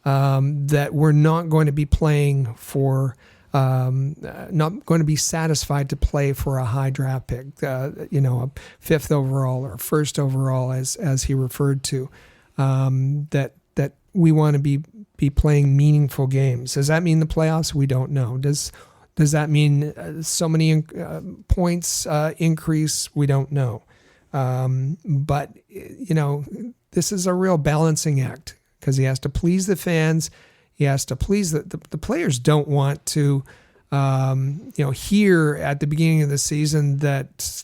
that we're not going to be playing for, not going to be satisfied to play for a high draft pick, a 5th overall or 1st overall, as he referred to, that we want to be playing meaningful games. Does that mean the playoffs? We don't know. Does that mean so many points increase? We don't know. But this is a real balancing act because he has to please the fans. He has to please the players. Don't want to, hear at the beginning of the season that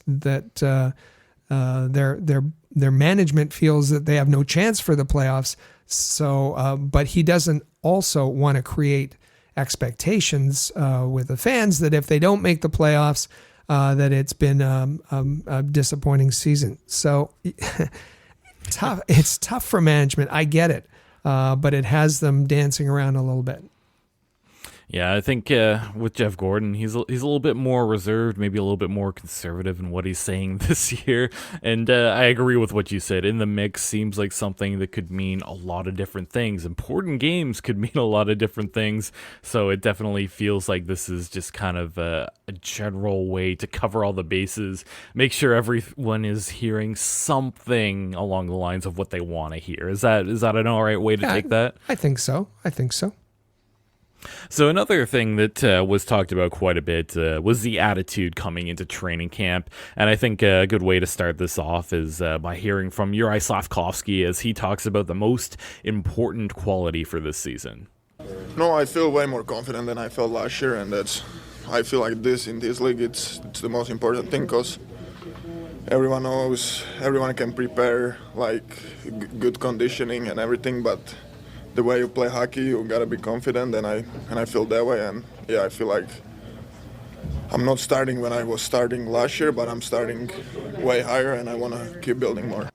their management feels that they have no chance for the playoffs. So, but he doesn't also want to create expectations with the fans that if they don't make the playoffs, that it's been a disappointing season. So tough. It's tough for management. I get it, but it has them dancing around a little bit. Yeah, I think with Jeff Gordon, he's a little bit more reserved, maybe a little bit more conservative in what he's saying this year. And I agree with what you said. In the mix seems like something that could mean a lot of different things. Important games could mean a lot of different things. So it definitely feels like this is just kind of a general way to cover all the bases, make sure everyone is hearing something along the lines of what they want to hear. Is that an all right way to take that? I think so. So another thing that was talked about quite a bit was the attitude coming into training camp. And I think a good way to start this off is by hearing from Juraj Slafkovsky as he talks about the most important quality for this season. No, I feel way more confident than I felt last year, and I feel like in this league it's the most important thing because everyone knows, everyone can prepare like good conditioning and everything, but the way you play hockey, you gotta be confident, and I feel that way. And yeah, I feel like I'm not starting when I was starting last year, but I'm starting way higher, and I want to keep building more.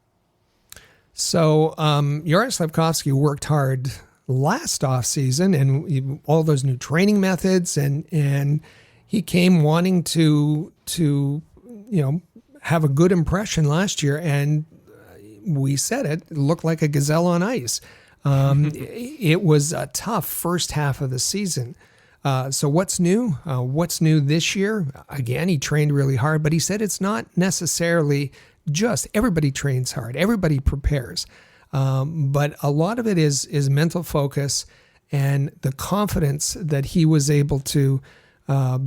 So Juraj Slafkovsky worked hard last offseason and all those new training methods, and he came wanting to have a good impression last year, and we said it looked like a gazelle on ice. It was a tough first half of the season. So what's new? What's new this year? Again, he trained really hard, but he said it's not necessarily just everybody trains hard, everybody prepares. But a lot of it is mental focus and the confidence that he was able to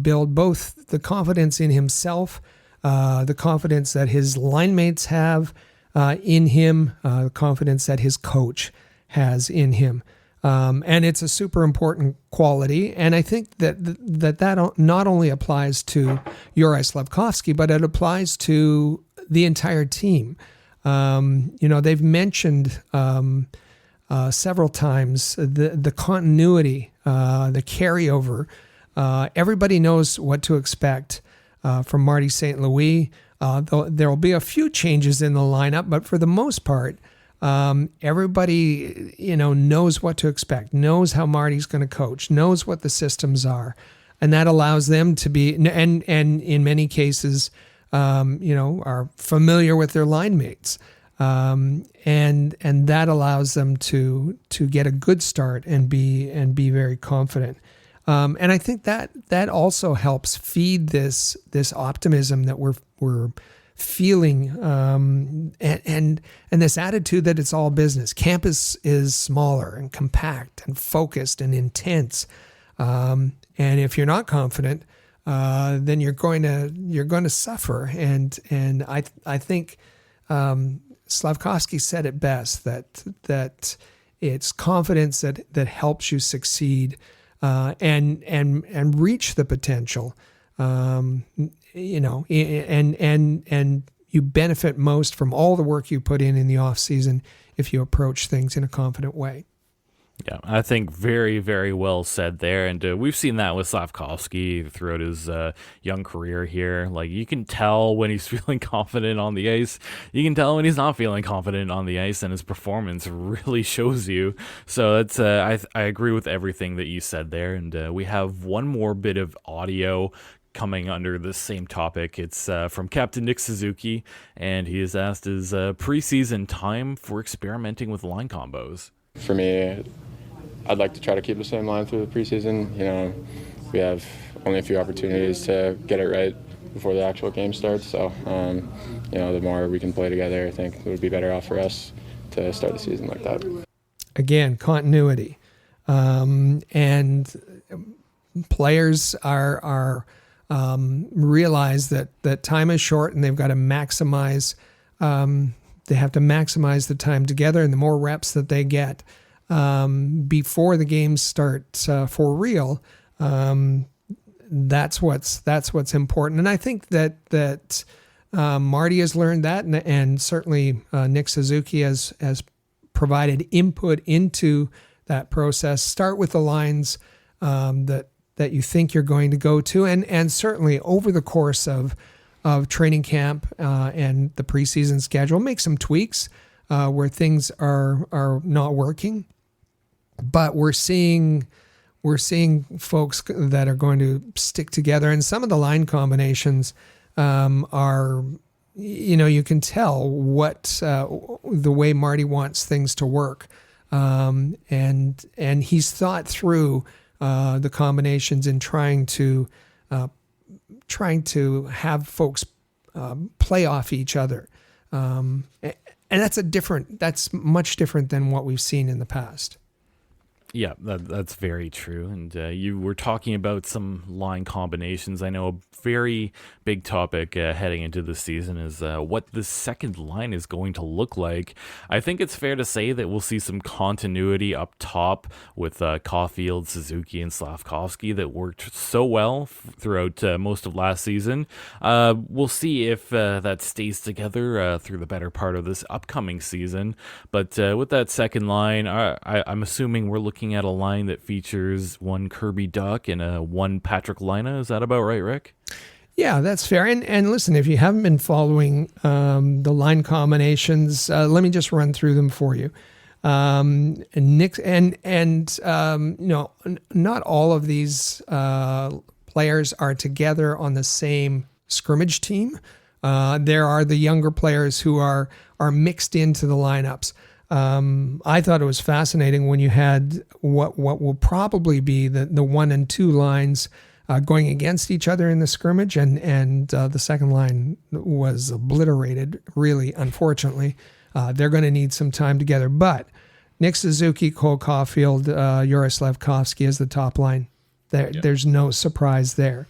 build, both the confidence in himself, the confidence that his line mates have in him, the confidence that his coach has in him. And it's a super important quality. And I think that not only applies to Juraj Slafkovsky, but it applies to the entire team. They've mentioned several times the continuity, the carryover. Everybody knows what to expect from Marty St. Louis. There will be a few changes in the lineup, but for the most part, everybody, knows what to expect, knows how Marty's going to coach, knows what the systems are, and that allows them to be, and in many cases, are familiar with their line mates, and that allows them to get a good start and be very confident. And I think that also helps feed this optimism that we're feeling, and this attitude that it's all business. Camp is smaller and compact and focused and intense. And if you're not confident, then you're going to suffer. And I think Slafkovsky said it best, that it's confidence that helps you succeed and reach the potential. And you benefit most from all the work you put in the off season if you approach things in a confident way. Yeah, I think very, very well said there. And we've seen that with Slafkovsky throughout his young career here. Like, you can tell when he's feeling confident on the ice. You can tell when he's not feeling confident on the ice, and his performance really shows you. So that's I agree with everything that you said there. And we have one more bit of audio coming under the same topic. It's from Captain Nick Suzuki, and he is asked, is preseason time for experimenting with line combos? For me, I'd like to try to keep the same line through the preseason. We have only a few opportunities to get it right before the actual game starts. So, the more we can play together, I think it would be better off for us to start the season like that. Again, continuity. And players are realize that time is short and they've got to maximize. They have to maximize the time together, and the more reps that they get before the games start for real, that's what's important. And I think that Marty has learned that, and certainly Nick Suzuki has provided input into that process. Start with the lines that you think you're going to go to, and certainly over the course of training camp and the preseason schedule, make some tweaks where things are not working. But we're seeing folks that are going to stick together, and some of the line combinations are, you can tell what the way Marty wants things to work, and he's thought through the combinations in trying to have folks play off each other, and that's much different than what we've seen in the past. Yeah, that's very true. And you were talking about some line combinations. I know a very big topic heading into the season is what the second line is going to look like. I think it's fair to say that we'll see some continuity up top with Caulfield, Suzuki, and Slavkovsky that worked so well throughout most of last season. We'll see if that stays together through the better part of this upcoming season. But with that second line, I'm assuming we're looking at a line that features one Kirby Dach and one Patrik Laine. Is that about right, Rick? Yeah, that's fair. And listen, if you haven't been following the line combinations, let me just run through them for you. Nick not all of these players are together on the same scrimmage team. There are the younger players who are mixed into the lineups. I thought it was fascinating when you had what will probably be the 1 and 2 lines going against each other in the scrimmage, and the second line was obliterated, really, unfortunately. They're going to need some time together. But Nick Suzuki, Cole Caulfield, Juraj Slavkovsky is the top line. There's no surprise there.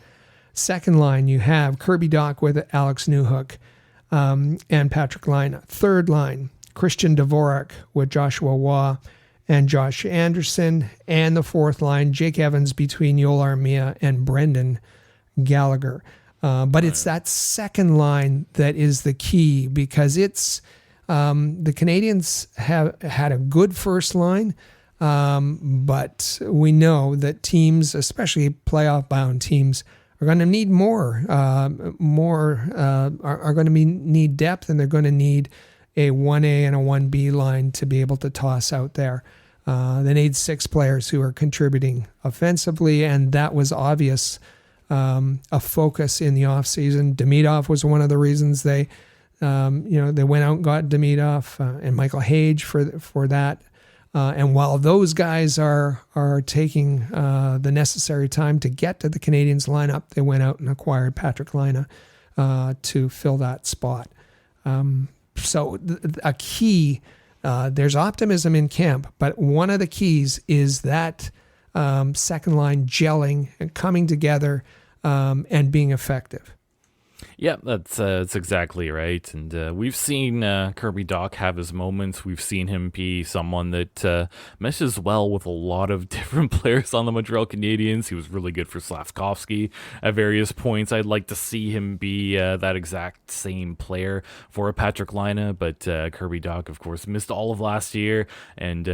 Second line, you have Kirby Dach with Alex Newhook and Patrik Laine. Third line, Christian Dvorak with Joshua Waugh and Josh Anderson. And the fourth line, Jake Evans between Yoel Armia and Brendan Gallagher. But it's that second line that is the key, because it's the Canadiens have had a good first line, but we know that teams, especially playoff-bound teams, are going to need more. Are going to need depth, and they're going to need a 1A and a 1B line to be able to toss out there. They need 6 players who are contributing offensively, and that was obvious, a focus in the offseason. Demidov was one of the reasons they went out and got Demidov and Michael Hage for that. And while those guys are taking the necessary time to get to the Canadiens lineup, they went out and acquired Patrik Laine to fill that spot. So a key, there's optimism in camp, but one of the keys is that second line gelling and coming together and being effective. Yeah, that's exactly right. And we've seen Kirby Dach have his moments. We've seen him be someone that meshes well with a lot of different players on the Montreal Canadiens. He was really good for Slavkovsky at various points. I'd like to see him be that exact same player for a Patrik Laine, but Kirby Dach, of course, missed all of last year. And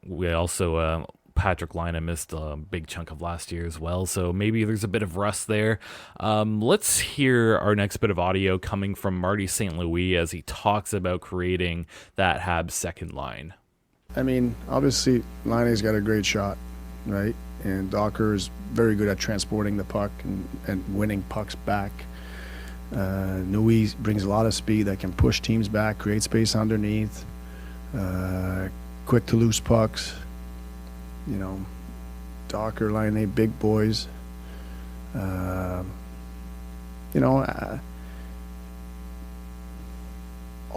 we also... Patrik Laine missed a big chunk of last year as well, so maybe there's a bit of rust there. Let's hear our next bit of audio coming from Marty St. Louis as he talks about creating that Habs second line. I mean, obviously, Laine's got a great shot, right? And Docker is very good at transporting the puck and winning pucks back. Nui brings a lot of speed that can push teams back, create space underneath, quick to loose pucks. You know, Docker, Laine, big boys. All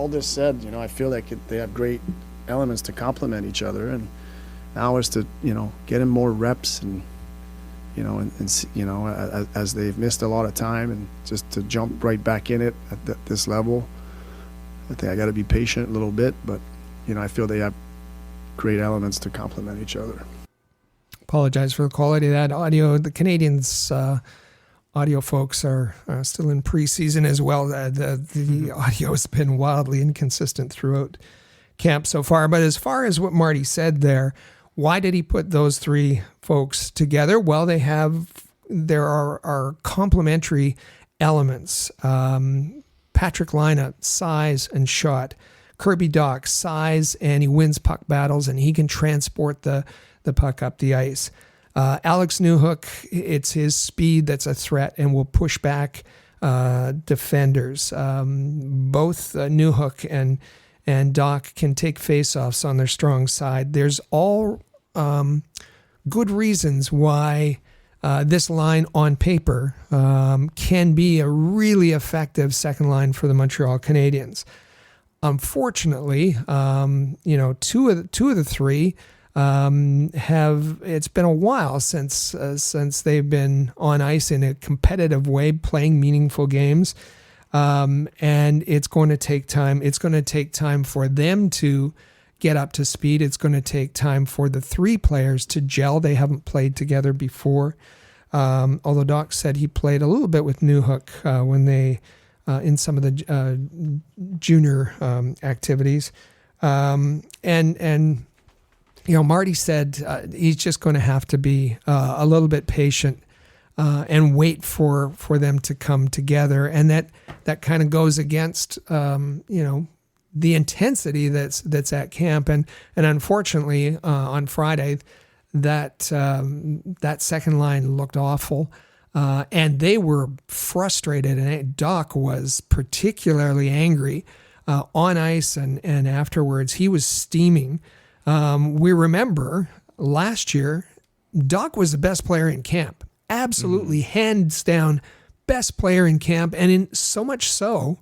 this said, I feel like they have great elements to complement each other, and now is to, get in more reps and as they've missed a lot of time, and just to jump right back in it at this level. I think I got to be patient a little bit, but I feel they have great elements to complement each other. Apologize for the quality of that audio. The Canadiens audio folks are still in preseason as well. The audio has been wildly inconsistent throughout camp so far. But as far as what Marty said there, why did he put those 3 folks together? Well, there are complementary elements. Patrik Laine, size and shot. Kirby Dach, size, and he wins puck battles, and he can transport the puck up the ice. Alex Newhook, it's his speed that's a threat and will push back defenders. Both Newhook and Dach can take faceoffs on their strong side. There's all good reasons why this line on paper can be a really effective second line for the Montreal Canadiens. Unfortunately, 2 of the 3 it's been a while since they've been on ice in a competitive way, playing meaningful games. And it's going to take time. It's going to take time for them to get up to speed. It's going to take time for the three players to gel. They haven't played together before. Although Dach said he played a little bit with Newhook when they in some of the junior activities. And Marty said he's just going to have to be a little bit patient and wait for them to come together. And that kind of goes against, the intensity that's at camp. And unfortunately, on Friday, that second line looked awful. And they were frustrated, and Dach was particularly angry on ice and afterwards. He was steaming. We remember last year, Dach was the best player in camp. Absolutely, hands down, best player in camp. And in so much so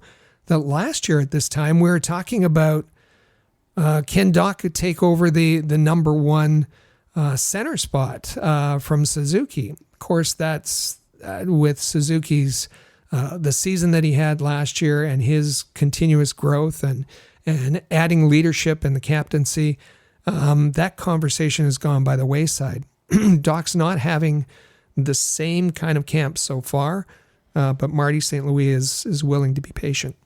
that last year at this time, we were talking about can Dach take over the number one center spot from Suzuki. Of course, that's with Suzuki's the season that he had last year and his continuous growth and adding leadership and the captaincy. That conversation has gone by the wayside. Dach's not having the same kind of camp so far, but Marty St. Louis is willing to be patient.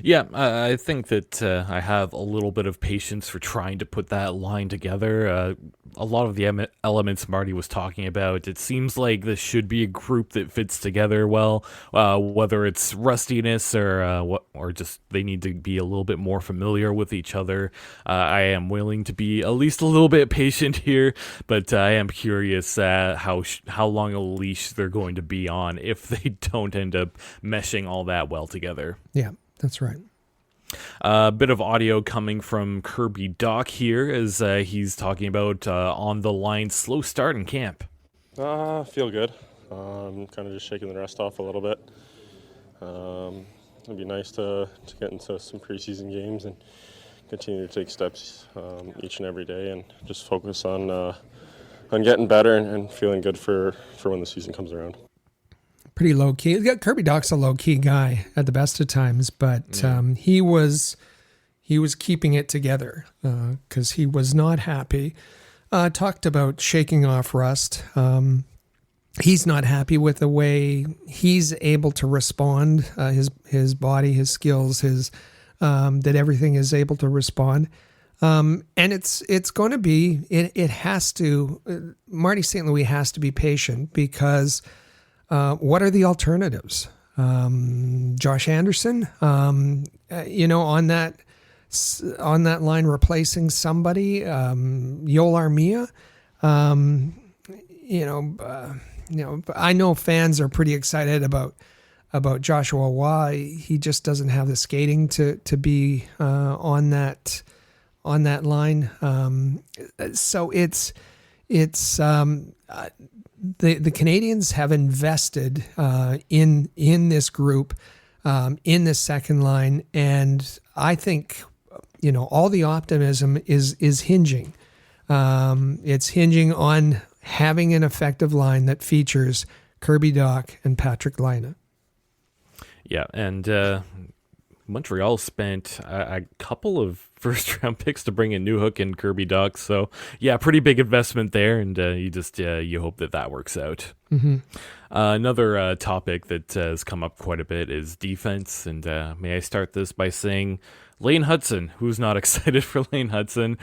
Yeah, I think that I have a little bit of patience for trying to put that line together. A lot of the elements Marty was talking about, it seems like this should be a group that fits together well, whether it's rustiness or just they need to be a little bit more familiar with each other. I am willing to be at least a little bit patient here, but I am curious how long a leash they're going to be on if they don't end up meshing all that well together. Yeah. That's right. A bit of audio coming from Kirby Dach here as he's talking about on the line slow start in camp. Feel good. Kind of just shaking the rest off a little bit. It'd be nice to get into some preseason games and continue to take steps each and every day and just focus on getting better and feeling good for when the season comes around. Pretty low key. Kirby Dach's a low key guy at the best of times, but he was keeping it together because he was not happy. Talked about shaking off rust. He's not happy with the way he's able to respond. His body, his skills, that everything is able to respond. And it's going to be. It has to. Marty St. Louis has to be patient because. What are the alternatives? Josh Anderson, on that line replacing somebody, Yoel Armia. I know fans are pretty excited about Joshua Waugh. He just doesn't have the skating to be on that line. So it's. The Canadiens have invested in this group, in this second line, and I think all the optimism is hinging. It's hinging on having an effective line that features Kirby Dach and Patrik Laine. Yeah, and Montreal spent a couple of first-round picks to bring in Newhook and Kirby Dach, so yeah, pretty big investment there, and you hope that works out. Mm-hmm. Another topic that has come up quite a bit is defense, and may I start this by saying Laine Hutson. Who's not excited for Laine Hutson?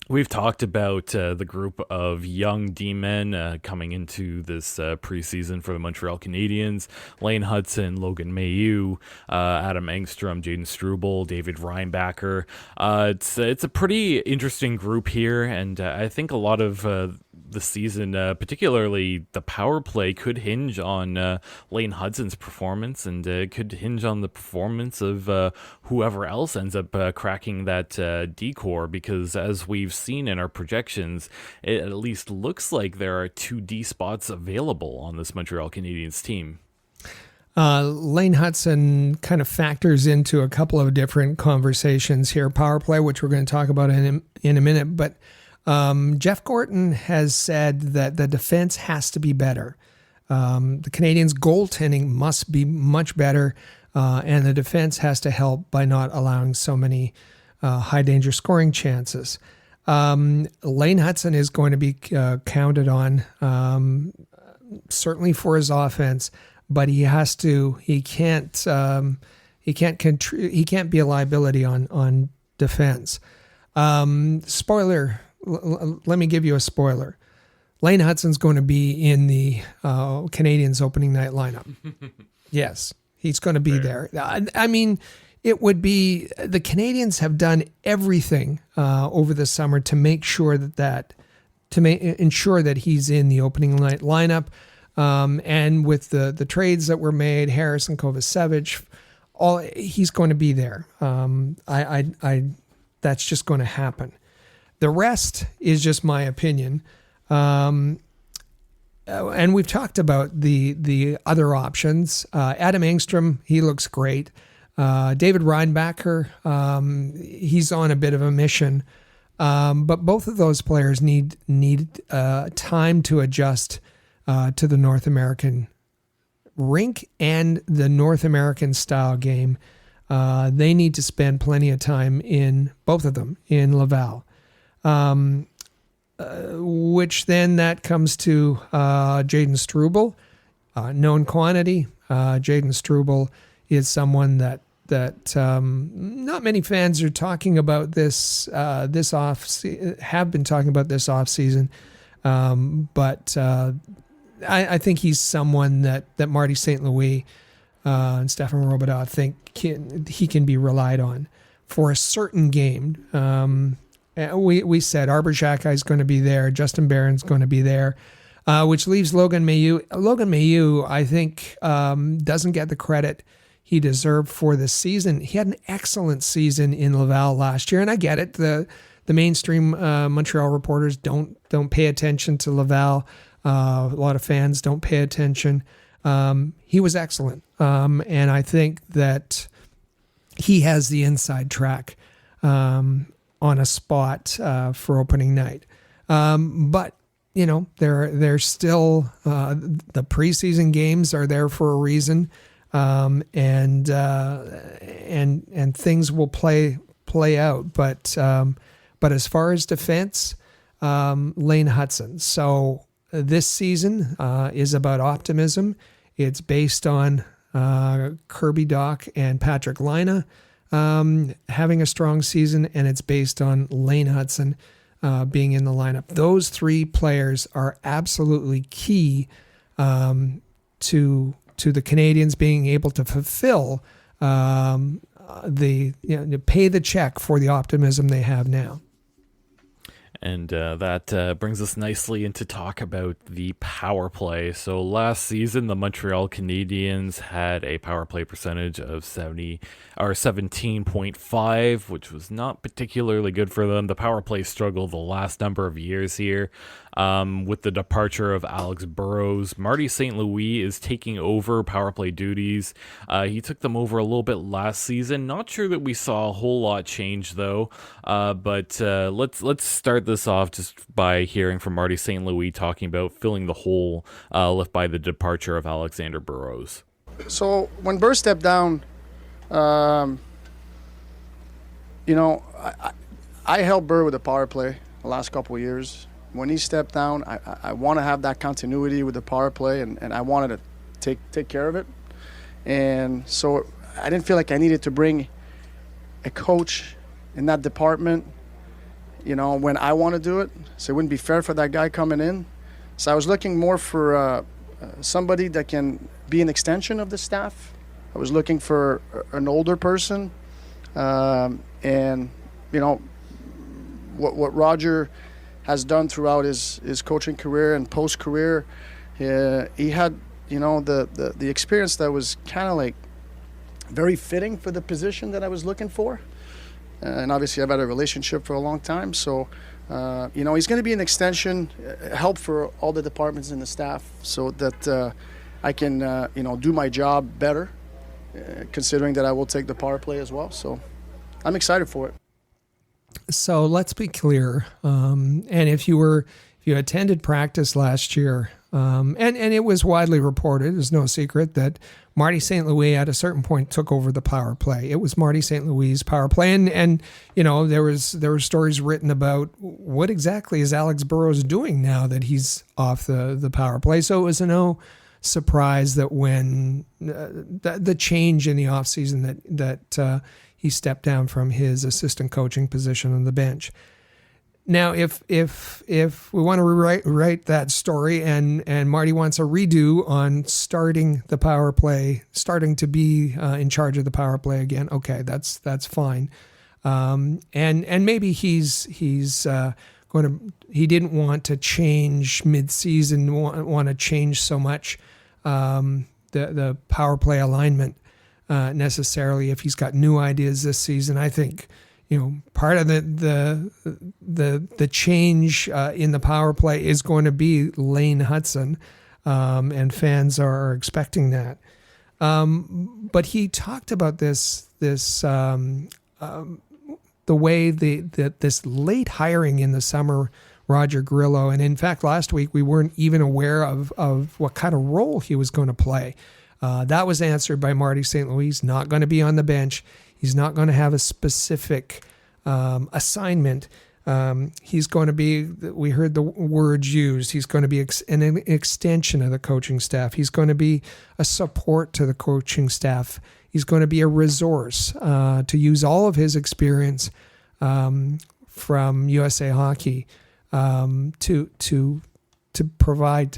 We've talked about the group of young D-men coming into this preseason for the Montreal Canadiens. Laine Hutson, Logan Mailloux, Adam Engstrom, Jaden Struble, David Reinbacher. It's a pretty interesting group here, and I think a lot of the season, particularly the power play, could hinge on Laine Hutson's performance, and could hinge on the performance of whoever else ends up cracking that D-core, because as we've seen in our projections, it at least looks like there are 2 D spots available on this Montreal Canadiens team. Laine Hutson kind of factors into a couple of different conversations here. Power play, which we're going to talk about in a minute, but Jeff Gorton has said that the defense has to be better. The Canadiens' goaltending must be much better, and the defense has to help by not allowing so many high-danger scoring chances. Laine Hutson is going to be counted on, certainly for his offense, but he can't be a liability on defense. Spoiler, let me give you a spoiler. Laine Hutson's going to be in the Canadiens opening night lineup. Yes, he's going to be there. I mean, it would be, the Canadiens have done everything over the summer to make sure ensure that he's in the opening night lineup. And with the trades that were made, Harris and Kovacevic, he's going to be there. That's just going to happen. The rest is just my opinion. And we've talked about the other options. Adam Engstrom, he looks great. David Reinbacher, he's on a bit of a mission. But both of those players need time to adjust to the North American rink and the North American style game. They need to spend plenty of time both of them in Laval. Which then that comes to Jayden Struble, known quantity. Jayden Struble is someone that not many fans are talking about have been talking about this off season, but I think he's someone that Marty St. Louis and Stefan Robidoux think he can be relied on for a certain game. We said Arbor Xhekaj is going to be there. Justin Barron's going to be there, which leaves Logan Mailloux. Logan Mailloux, I think, doesn't get the credit he deserved for this season. He had an excellent season in Laval last year, and I get it. The mainstream Montreal reporters don't pay attention to Laval. A lot of fans don't pay attention. He was excellent, and I think that he has the inside track on a spot for opening night. But, there's still the preseason games are there for a reason, and things will play out. But as far as defense, Laine Hutson. So this season is about optimism. It's based on Kirby Dach and Patrik Laine having a strong season, and it's based on Laine Hutson being in the lineup. Those three players are absolutely key to the Canadiens being able to fulfill pay the check for the optimism they have now. And that brings us nicely into talk about the power play. So last season, the Montreal Canadiens had a power play percentage of 17.5, which was not particularly good for them. The power play struggled the last number of years here. With the departure of Alex Burrows, Marty St. Louis is taking over power play duties. He took them over a little bit last season. Not sure that we saw a whole lot change though. But let's start this off just by hearing from Marty St. Louis talking about filling the hole left by the departure of Alexander Burrows. So when Burr stepped down, I helped Burr with the power play the last couple of years. When he stepped down, I want to have that continuity with the power play, and I wanted to take care of it. And so I didn't feel like I needed to bring a coach in that department, when I want to do it. So it wouldn't be fair for that guy coming in. So I was looking more for somebody that can be an extension of the staff. I was looking for an older person. And, what Roger has done throughout his coaching career and post-career, he had, the experience that was kind of like very fitting for the position that I was looking for. And obviously I've had a relationship for a long time. So, he's going to be an extension, help for all the departments and the staff so that I can do my job better, considering that I will take the power play as well. So I'm excited for it. So let's be clear. And if you attended practice last year, and it was widely reported, it's no secret that Marty St. Louis at a certain point took over the power play. It was Marty St. Louis' power play, and there were stories written about what exactly is Alex Burrows doing now that he's off the power play. So it was no surprise that when the change in the offseason that he stepped down from his assistant coaching position on the bench. Now, if we want to rewrite that story and Marty wants a redo on starting the power play, starting to be in charge of the power play again, okay, that's fine. And maybe he didn't want to change mid-season, want to change so much the power play alignment necessarily. If he's got new ideas this season, I think. Part of the change in the power play is going to be Laine Hutson, and fans are expecting that. But he talked about this the way this late hiring in the summer, Roger Grillo, and in fact last week we weren't even aware of what kind of role he was going to play. That was answered by Marty St. Louis. He's not going to be on the bench. He's not going to have a specific assignment. He's going to be, we heard the words used, he's going to be an extension of the coaching staff. He's going to be a support to the coaching staff. He's going to be a resource to use all of his experience from USA Hockey to provide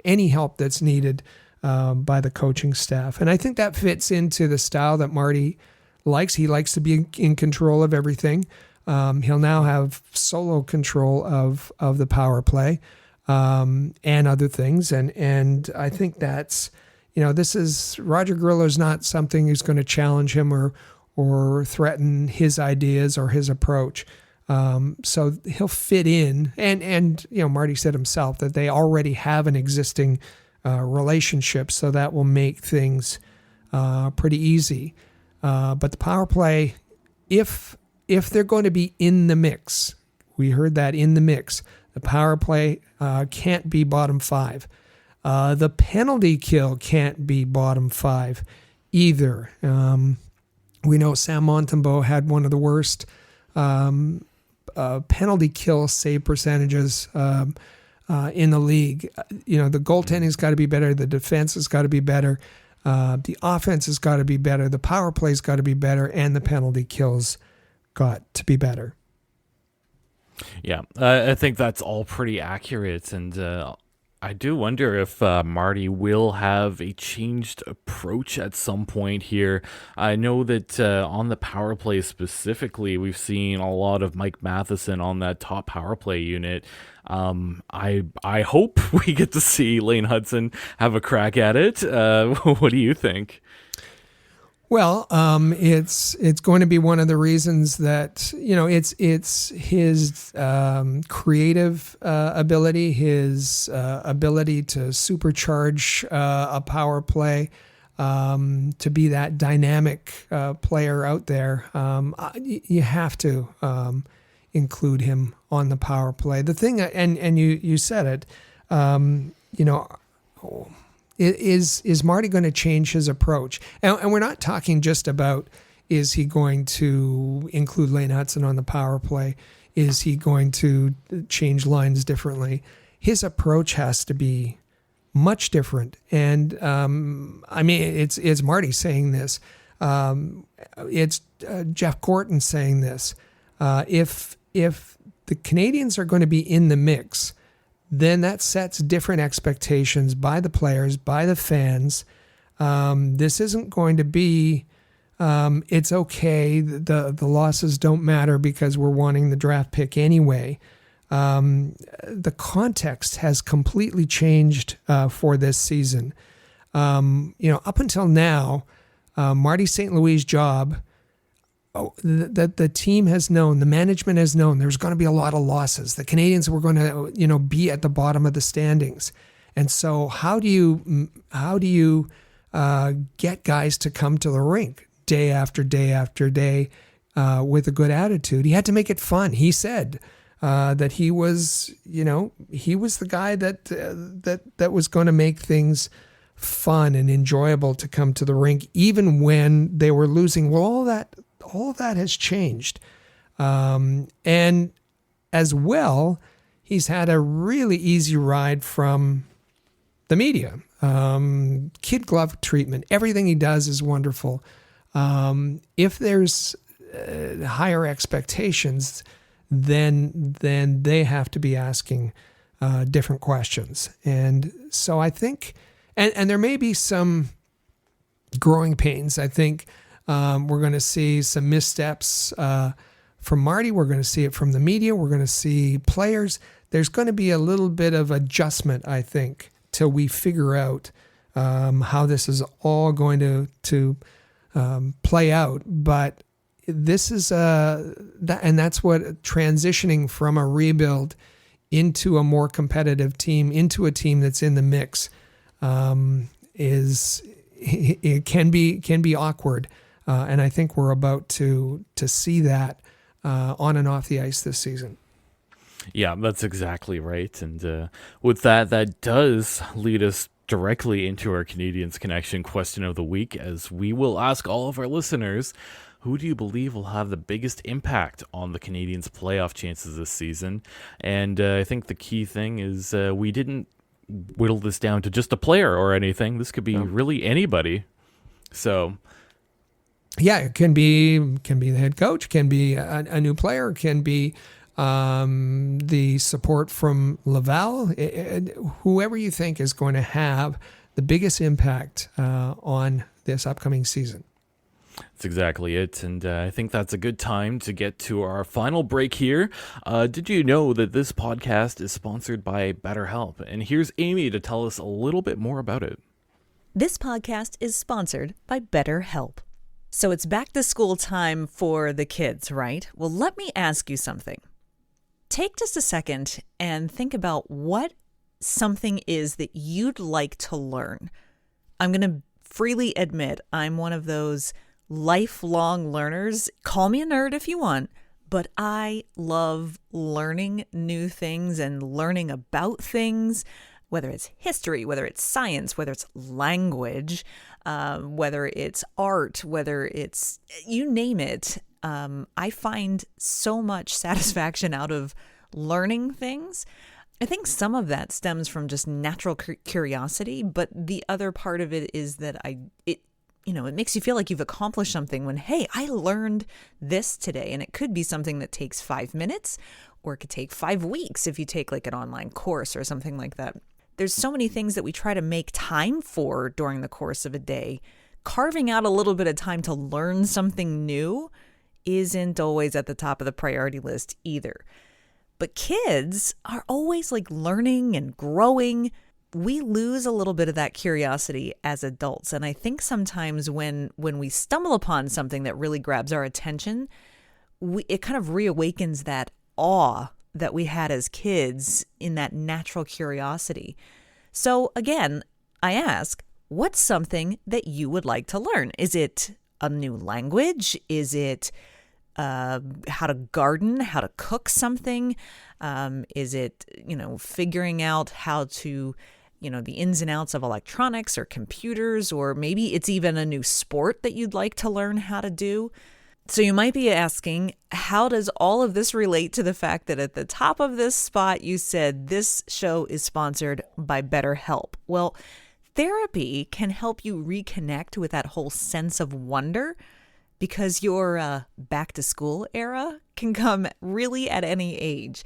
any help that's needed by the coaching staff. And I think that fits into the style that Marty likes. He likes to be in control of everything. He'll now have solo control of the power play and other things. And I think that's, this is, Roger Grillo's not something who's going to challenge him or threaten his ideas or his approach. So he'll fit in. And Marty said himself that they already have an existing relationship, so that will make things pretty easy. But the power play, if they're going to be in the mix, we heard that, in the mix, the power play can't be bottom five. The penalty kill can't be bottom five either. We know Sam Montembeault had one of the worst penalty kill save percentages in the league. The goaltending's got to be better. The defense has got to be better. The offense has got to be better. The power play's got to be better, and the penalty kills got to be better. Yeah, I think that's all pretty accurate, and I do wonder if Marty will have a changed approach at some point here. I know that on the power play specifically, we've seen a lot of Mike Matheson on that top power play unit. I hope we get to see Laine Hutson have a crack at it. What do you think? Well, it's going to be one of the reasons that it's his creative ability, his ability to supercharge a power play, to be that dynamic player out there. You have to include him on the power play. The thing, and you said it, Is Marty going to change his approach? And we're not talking just about, is he going to include Laine Hutson on the power play? Is he going to change lines differently? His approach has to be much different. And it's Marty saying this. It's Jeff Gorton saying this. If the Canadiens are going to be in the mix, then that sets different expectations by the players, by the fans. This isn't going to be, it's okay, the losses don't matter because we're wanting the draft pick anyway. The context has completely changed for this season. Up until now, Marty St. Louis' job, that the team has known, the management has known there's going to be a lot of losses. The Canadiens were going to, be at the bottom of the standings. And so how do you get guys to come to the rink day after day after day with a good attitude? He had to make it fun. He said that he was the guy that was going to make things fun and enjoyable to come to the rink, even when they were losing. Well, all of that has changed, and as well, he's had a really easy ride from the media. Kid glove treatment. Everything he does is wonderful. If there's higher expectations, then they have to be asking different questions. And so I think, and there may be some growing pains. I think we're going to see some missteps from Marty. We're going to see it from the media. We're going to see players. There's going to be a little bit of adjustment, I think, till we figure out how this is all going to play out. But this is and that's what transitioning from a rebuild into a more competitive team, into a team that's in the mix, it can be awkward. And I think we're about to see that on and off the ice this season. Yeah, that's exactly right. And with that does lead us directly into our Canadiens Connection question of the week, as we will ask all of our listeners, who do you believe will have the biggest impact on the Canadiens' playoff chances this season? And I think the key thing is we didn't whittle this down to just a player or anything. This could be really anybody. So... yeah, it can be the head coach, can be a new player, can be the support from Laval, whoever you think is going to have the biggest impact on this upcoming season. That's exactly it, and I think that's a good time to get to our final break here. Did you know that this podcast is sponsored by BetterHelp? And here's Amy to tell us a little bit more about it. This podcast is sponsored by BetterHelp. So it's back to school time for the kids, right? Well, let me ask you something. Take just a second and think about what something is that you'd like to learn. I'm going to freely admit I'm one of those lifelong learners. Call me a nerd if you want, but I love learning new things and learning about things, whether it's history, whether it's science, whether it's language, whether it's art, whether it's, you name it. I find so much satisfaction out of learning things. I think some of that stems from just natural curiosity, but the other part of it is that it makes you feel like you've accomplished something when, hey, I learned this today. And it could be something that takes 5 minutes, or it could take 5 weeks if you take like an online course or something like that. There's so many things that we try to make time for during the course of a day. Carving out a little bit of time to learn something new isn't always at the top of the priority list either. But kids are always like learning and growing. We lose a little bit of that curiosity as adults. And I think sometimes when we stumble upon something that really grabs our attention, it kind of reawakens that awe that we had as kids in that natural curiosity. So again, I ask, what's something that you would like to learn? Is it a new language? Is it how to garden, how to cook something? Is it, figuring out how to, the ins and outs of electronics or computers, or maybe it's even a new sport that you'd like to learn how to do? So you might be asking, how does all of this relate to the fact that at the top of this spot, you said this show is sponsored by BetterHelp? Well, therapy can help you reconnect with that whole sense of wonder, because your back to school era can come really at any age.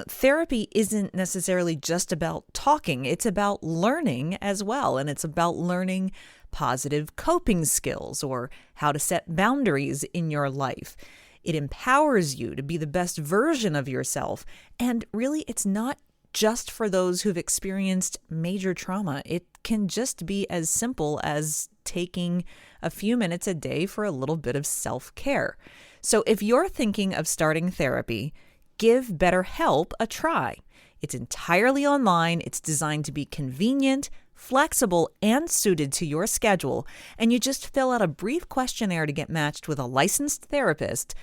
Therapy isn't necessarily just about talking. It's about learning as well. And it's about learning positive coping skills or how to set boundaries in your life. It empowers you to be the best version of yourself. And really, it's not just for those who've experienced major trauma. It can just be as simple as taking a few minutes a day for a little bit of self-care. So if you're thinking of starting therapy, give BetterHelp a try. It's entirely online. It's designed to be convenient, flexible, and suited to your schedule. And you just fill out a brief questionnaire to get matched with a licensed therapist.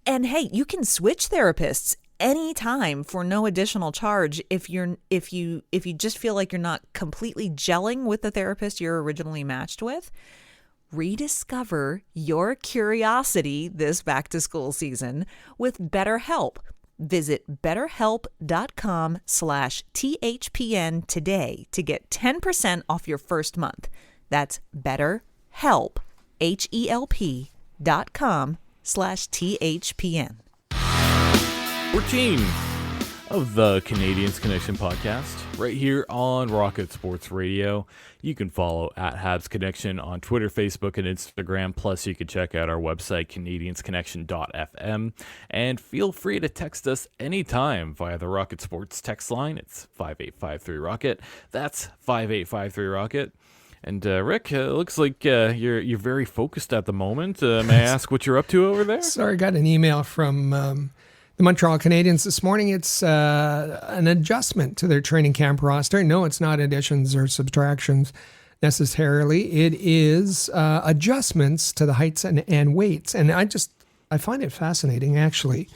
And hey, you can switch therapists anytime for no additional charge if you just feel like you're not completely gelling with the therapist you're originally matched with. Rediscover your curiosity this back-to-school season with BetterHelp. Visit betterhelp.com/THPN today to get 10% off your first month. That's BetterHelp, HELP.com/THPN. 14 of the Canadiens Connection podcast, right here on Rocket Sports Radio. You can follow at Habs Connection on Twitter, Facebook, and Instagram. Plus, you can check out our website, CanadiensConnection.fm. And feel free to text us anytime via the Rocket Sports text line. It's 5853-ROCKET. That's 5853-ROCKET. And Rick, it looks like you're very focused at the moment. May I ask what you're up to over there? Sorry, I got an email from the Montreal Canadiens this morning. It's an adjustment to their training camp roster. No, it's not additions or subtractions necessarily. It is adjustments to the heights and weights. And I find it fascinating, actually.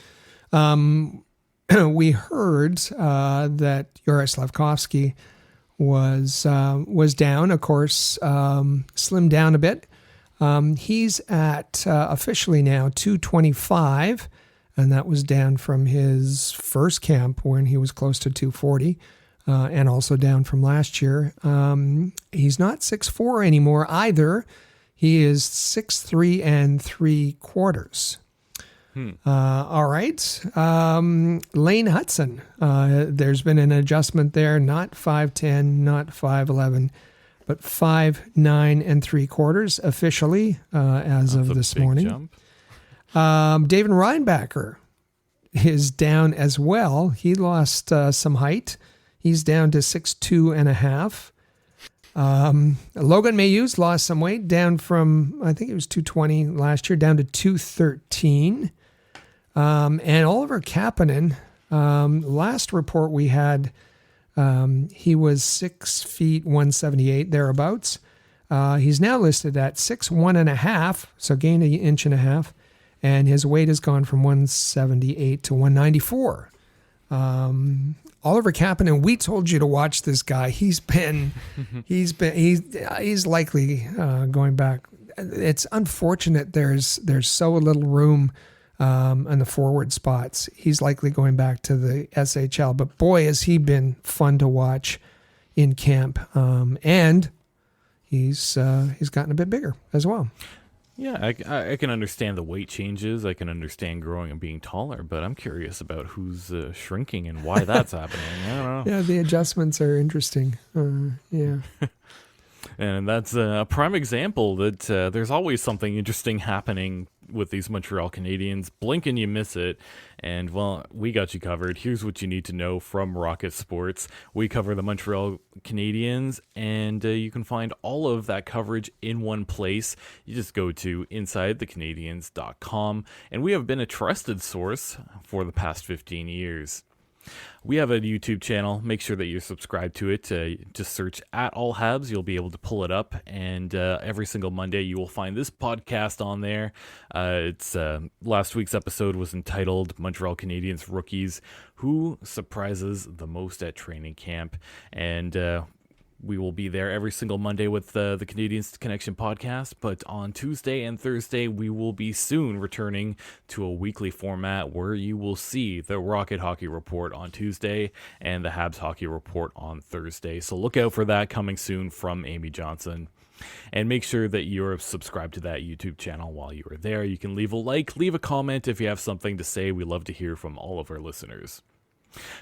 We heard that Joris Slavkovsky was down, of course, slimmed down a bit. He's at officially now 225. And that was down from his first camp when he was close to 240, and also down from last year. He's not 6'4" anymore either. He is 6'3" and 3/4. All right. Laine Hutson. There's been an adjustment there, not 5'10", not 5'11", but 5'9" and 3/4 officially as of this morning. Jump. David Reinbacher is down as well. He lost some height. He's down to 6'2.5". Logan Mayhews lost some weight, down from, I think it was 220 last year, down to 213. And Oliver Kapanen, last report we had, he was 6 feet 178, thereabouts. He's now listed at 6'1.5", so gained an inch and a half. And his weight has gone from 178 to 194. Oliver Kapanen, we told you to watch this guy. He's likely going back. It's unfortunate there's so little room in the forward spots. He's likely going back to the SHL. But boy, has he been fun to watch in camp. And he's gotten a bit bigger as well. Yeah, I can understand the weight changes. I can understand growing and being taller, but I'm curious about who's shrinking and why that's happening. I don't know. Yeah, the adjustments are interesting. Yeah. And that's a prime example that there's always something interesting happening with these Montreal Canadiens. Blink and you miss it. And, well, we got you covered. Here's what you need to know from Rocket Sports. We cover the Montreal Canadiens, and you can find all of that coverage in one place. You just go to InsideTheCanadiens.com, and we have been a trusted source for the past 15 years. We have a YouTube channel. Make sure that you're subscribed to it. Just search at All Habs. You'll be able to pull it up. And every single Monday, you will find this podcast on there. It's last week's episode was entitled Montreal Canadiens Rookies Who Surprises the Most at Training Camp. And we will be there every single Monday with the Canadiens Connection podcast, but on Tuesday and Thursday, we will be soon returning to a weekly format where you will see the Rocket Hockey Report on Tuesday and the Habs Hockey Report on Thursday. So look out for that coming soon from Amy Johnson. And make sure that you're subscribed to that YouTube channel while you are there. You can leave a like, leave a comment if you have something to say. We love to hear from all of our listeners.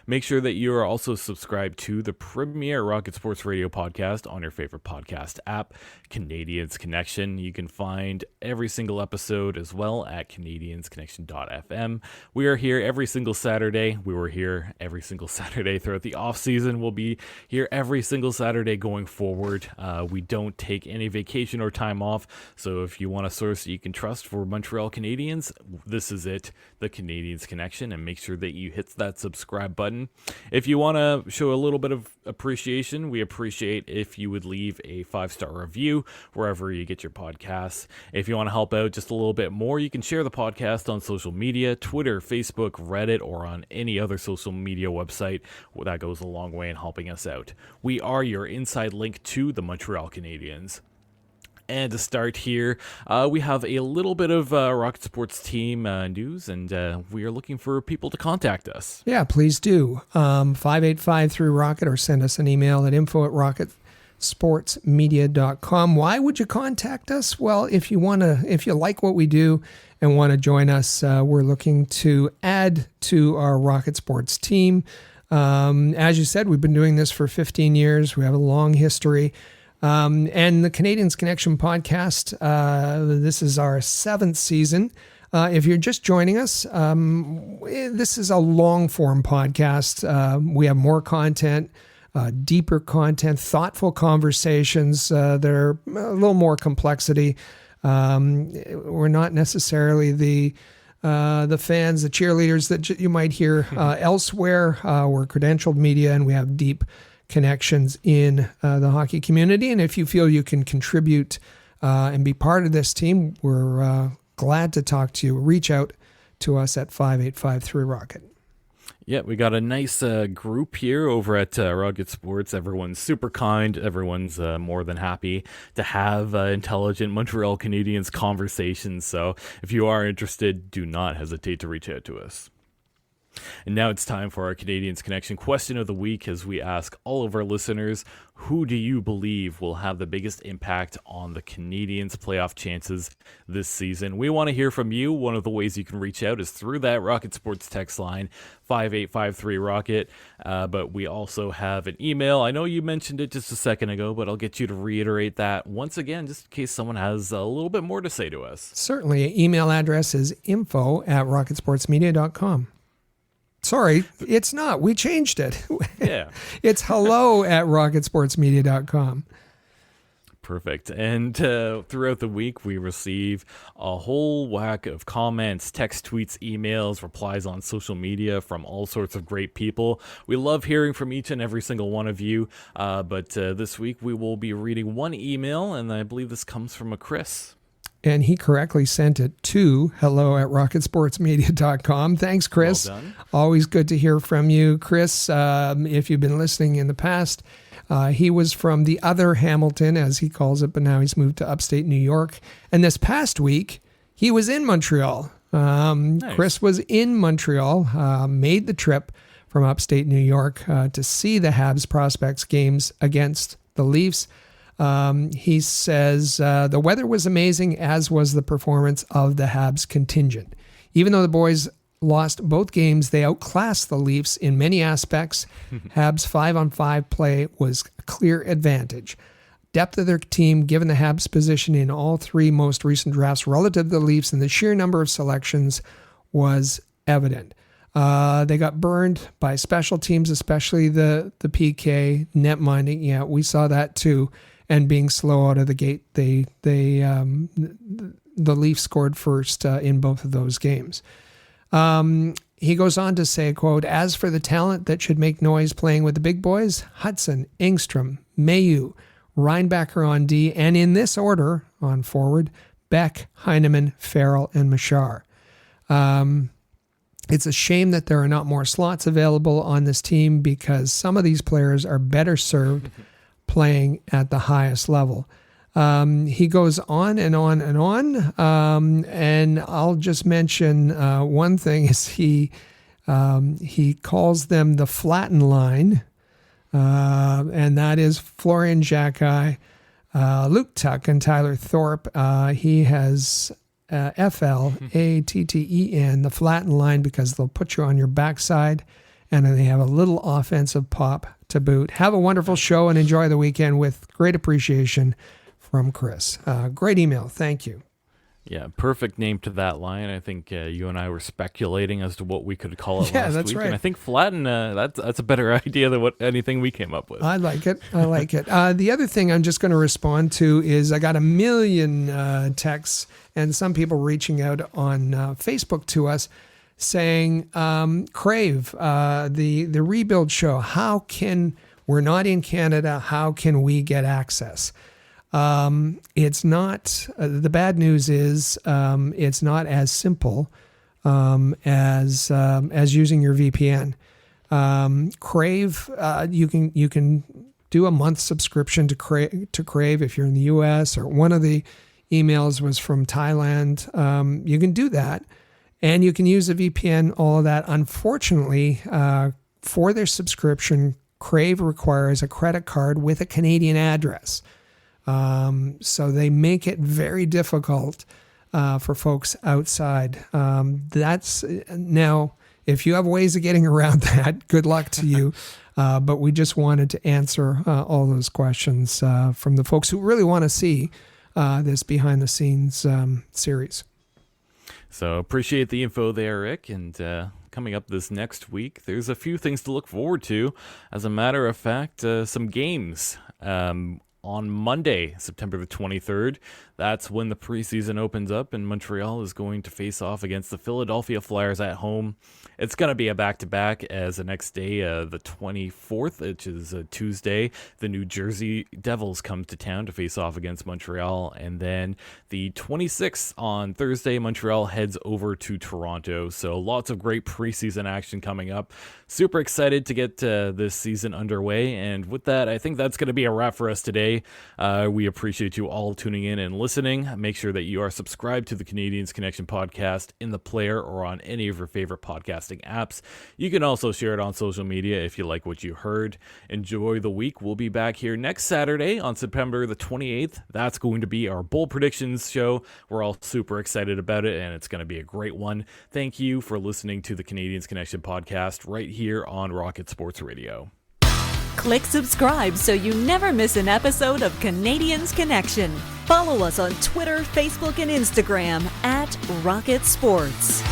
Make sure that you are also subscribed to the premier Rocket Sports Radio podcast on your favorite podcast app, Canadiens Connection. You can find every single episode as well at CanadiensConnection.fm. We are here every single Saturday. We were here every single Saturday throughout the off season. We'll be here every single Saturday going forward. We don't take any vacation or time off. So if you want a source that you can trust for Montreal Canadiens, this is it, the Canadiens Connection. And make sure that you hit that subscribe subscribe button. If you want to show a little bit of appreciation, we appreciate if you would leave a 5-star review wherever you get your podcasts. If you want to help out just a little bit more, you can share the podcast on social media, Twitter, Facebook, Reddit, or on any other social media website. Well, that goes a long way in helping us out. We are your inside link to the Montreal Canadiens. And to start here, we have a little bit of Rocket Sports team news, and we are looking for people to contact us. Yeah, please do. 585 through Rocket, or send us an email at info@rocketsportsmedia.com. Why would you contact us? Well, if you like what we do and want to join us, we're looking to add to our Rocket Sports team. As you said, we've been doing this for 15 years. We have a long history. And the Canadiens Connection podcast, this is our 7th season. If you're just joining us, this is a long-form podcast. We have more content, deeper content, thoughtful conversations. They're a little more complexity. We're not necessarily the fans, the cheerleaders that you might hear elsewhere. We're credentialed media, and we have deep connections in the hockey community. And if you feel you can contribute and be part of this team, we're glad to talk to you. Reach out to us at 585-3-ROCKET. Yeah, we got a nice group here over at Rocket Sports. Everyone's super kind. Everyone's more than happy to have intelligent Montreal Canadiens conversations. So if you are interested, do not hesitate to reach out to us. And now it's time for our Canadiens Connection question of the week, as we ask all of our listeners, who do you believe will have the biggest impact on the Canadiens' playoff chances this season? We want to hear from you. One of the ways you can reach out is through that Rocket Sports text line, 585-3-ROCKET. But we also have an email. I know you mentioned it just a second ago, but I'll get you to reiterate that once again, just in case someone has a little bit more to say to us. Certainly. Email address is info@rocketsportsmedia.com. Sorry, it's not. We changed it. Yeah. It's hello@rocketsportsmedia.com. Perfect. And throughout the week, we receive a whole whack of comments, text, tweets, emails, replies on social media from all sorts of great people. We love hearing from each and every single one of you. But this week, we will be reading one email, and I believe this comes from a Chris. And he correctly sent it to hello@rocketsportsmedia.com. Thanks, Chris. Well done. Always good to hear from you. Chris, if you've been listening in the past, he was from the other Hamilton, as he calls it, but now he's moved to upstate New York. And this past week, he was in Montreal. Nice. Chris was in Montreal, made the trip from upstate New York to see the Habs prospects games against the Leafs. He says the weather was amazing, as was the performance of the Habs contingent. Even though the boys lost both games, they outclassed the Leafs in many aspects. Habs 5-on-5 play was a clear advantage. Depth of their team, given the Habs' position in all 3 most recent drafts relative to the Leafs, and the sheer number of selections was evident. They got burned by special teams, especially the PK, net minding. Yeah, we saw that too. And being slow out of the gate, the Leafs scored first in both of those games. He goes on to say, quote, "As for the talent that should make noise playing with the big boys, Hutson, Engstrom, Mayu, Reinbacher on D, and in this order on forward, Beck, Heineman, Farrell, and Machar. It's a shame that there are not more slots available on this team, because some of these players are better served playing at the highest level." He goes on and on and on. And I'll just mention one thing is he calls them the flatten line. And that is Florian Xhekaj, Luke Tuck, and Tyler Thorpe. He has FLATTEN, the flatten line, because they'll put you on your backside, and then they have a little offensive pop to boot. Have a wonderful show and enjoy the weekend, with great appreciation from Chris. Great email. Thank you. Yeah, perfect name to that line. I think you and I were speculating as to what we could call it Yeah, last that's week. right. And I think flatten, that's a better idea than anything we came up with. I like it. The other thing I'm just going to respond to is I got a million texts and some people reaching out on Facebook to us saying, Crave, the rebuild show, we're not in Canada, how can we get access? It's not, the bad news is it's not as simple as using your VPN. Crave, you can do a month subscription to Crave if you're in the US, or one of the emails was from Thailand. You can do that, and you can use a VPN, all of that. Unfortunately, for their subscription, Crave requires a credit card with a Canadian address. So they make it very difficult for folks outside. That's now, if you have ways of getting around that, good luck to you. But we just wanted to answer all those questions from the folks who really want to see this behind the scenes series. So appreciate the info there, Rick. And coming up this next week, there's a few things to look forward to. As a matter of fact, some games. On Monday, September the 23rd, that's when the preseason opens up, and Montreal is going to face off against the Philadelphia Flyers at home. It's going to be a back-to-back, as the next day, the 24th, which is a Tuesday, the New Jersey Devils come to town to face off against Montreal. And then the 26th on Thursday, Montreal heads over to Toronto. So lots of great preseason action coming up. Super excited to get this season underway. And with that, I think that's going to be a wrap for us today. We appreciate you all tuning in and listening. Make sure that you are subscribed to the Canadiens Connection podcast in the player or on any of your favorite podcasting apps. You can also share it on social media if you like what you heard. Enjoy the week. We'll be back here next Saturday on September the 28th. That's going to be our bold predictions show. We're all super excited about it, and it's going to be a great one. Thank you for listening to the Canadiens Connection podcast right here on Rocket Sports Radio. Click subscribe so you never miss an episode of Canadiens Connection. Follow us on Twitter, Facebook, and Instagram at Rocket Sports.